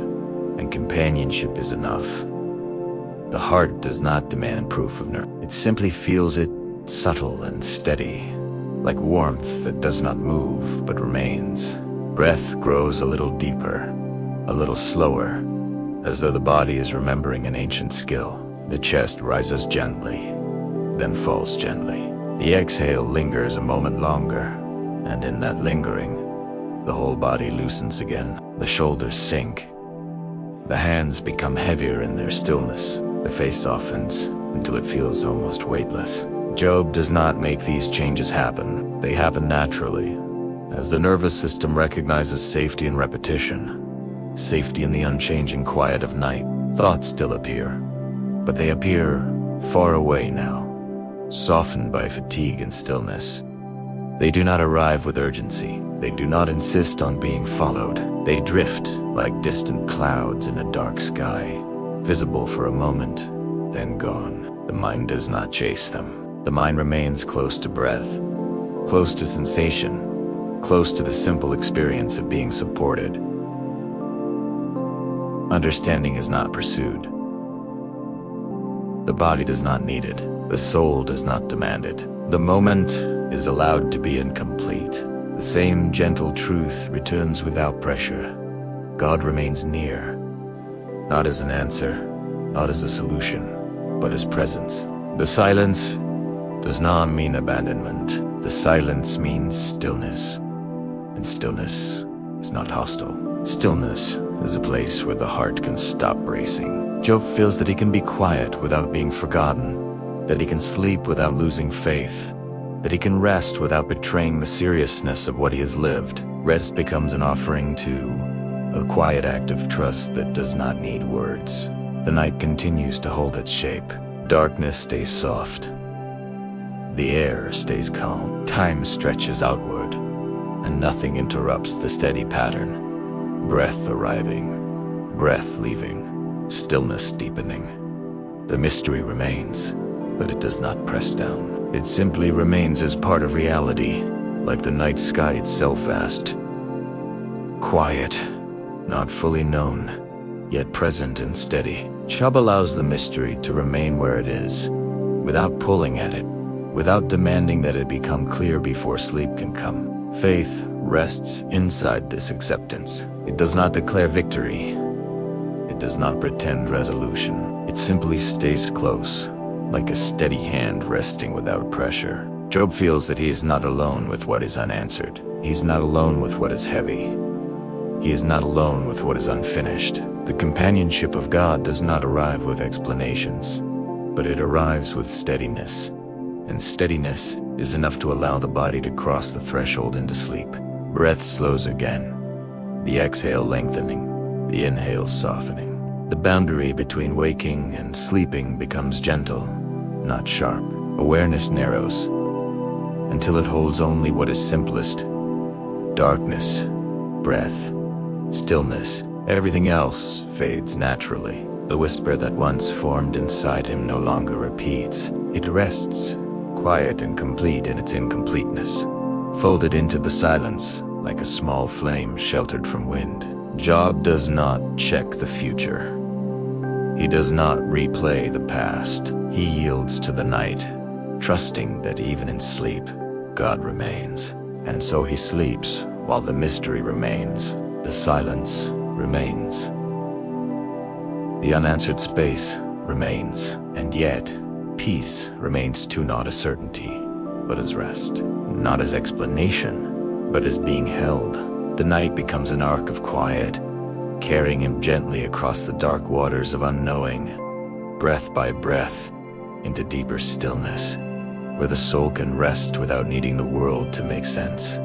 and companionship is enough. The heart does not demand proof of nerve. It simply feels it, subtle and steady, like warmth that does not move but remains. Breath grows a little deeper, a little slower, as though the body is remembering an ancient skill. The chest rises gently, then falls gently. The exhale lingers a moment longer, and in that lingering, the whole body loosens again. The shoulders sink. The hands become heavier in their stillness. The face softens until it feels almost weightless. Job does not make these changes happen. They happen naturally, as the nervous system recognizes safety in repetition, safety in the unchanging quiet of night. Thoughts still appear, but they appear far away now, softened by fatigue and stillness. They do not arrive with urgency. They do not insist on being followed. They drift like distant clouds in a dark sky, visible for a moment, then gone. The mind does not chase them. The mind remains close to breath, close to sensation, close to the simple experience of being supported. Understanding is not pursued. The body does not need it. The soul does not demand it. The moment is allowed to be incomplete. The same gentle truth returns without pressure. God remains near, not as an answer, not as a solution, but as presence. The silence does not mean abandonment. The silence means stillness, and stillness is not hostile. Stillness is a place where the heart can stop racing. Job feels that he can be quiet without being forgotten, that he can sleep without losing faith, that he can rest without betraying the seriousness of what he has lived. Rest becomes an offering to a quiet act of trust that does not need words. The night continues to hold its shape. Darkness stays soft. The air stays calm. Time stretches outward, and nothing interrupts the steady pattern. Breath arriving, breath leaving, stillness deepening. The mystery remains, but it does not press down. It simply remains as part of reality, like the night sky itself vast. Quiet, not fully known, yet present and steady. Job allows the mystery to remain where it is, without pulling at it, without demanding that it become clear before sleep can come. Faith rests inside this acceptance. It does not declare victory. It does not pretend resolution. It simply stays close, like a steady hand resting without pressure. Job feels that he is not alone with what is unanswered. He's not alone with what is heavy. He is not alone with what is unfinished. The companionship of God does not arrive with explanations, but it arrives with steadiness. And steadiness is enough to allow the body to cross the threshold into sleep. Breath slows again, the exhale lengthening, the inhale softening. The boundary between waking and sleeping becomes gentle, not sharp. Awareness narrows, until it holds only what is simplest. Darkness, breath, stillness. Everything else fades naturally. The whisper that once formed inside him no longer repeats. It rests, quiet and complete in its incompleteness, folded into the silence like a small flame sheltered from wind. Job does not check the future. He does not replay the past. He yields to the night, trusting that even in sleep, God remains. And so he sleeps while the mystery remains, the silence remains. The unanswered space remains, and yet peace remains too, not as certainty, but as rest. Not as explanation, but as being held. The night becomes an arc of quiet, carrying him gently across the dark waters of unknowing, breath by breath, into deeper stillness, where the soul can rest without needing the world to make sense.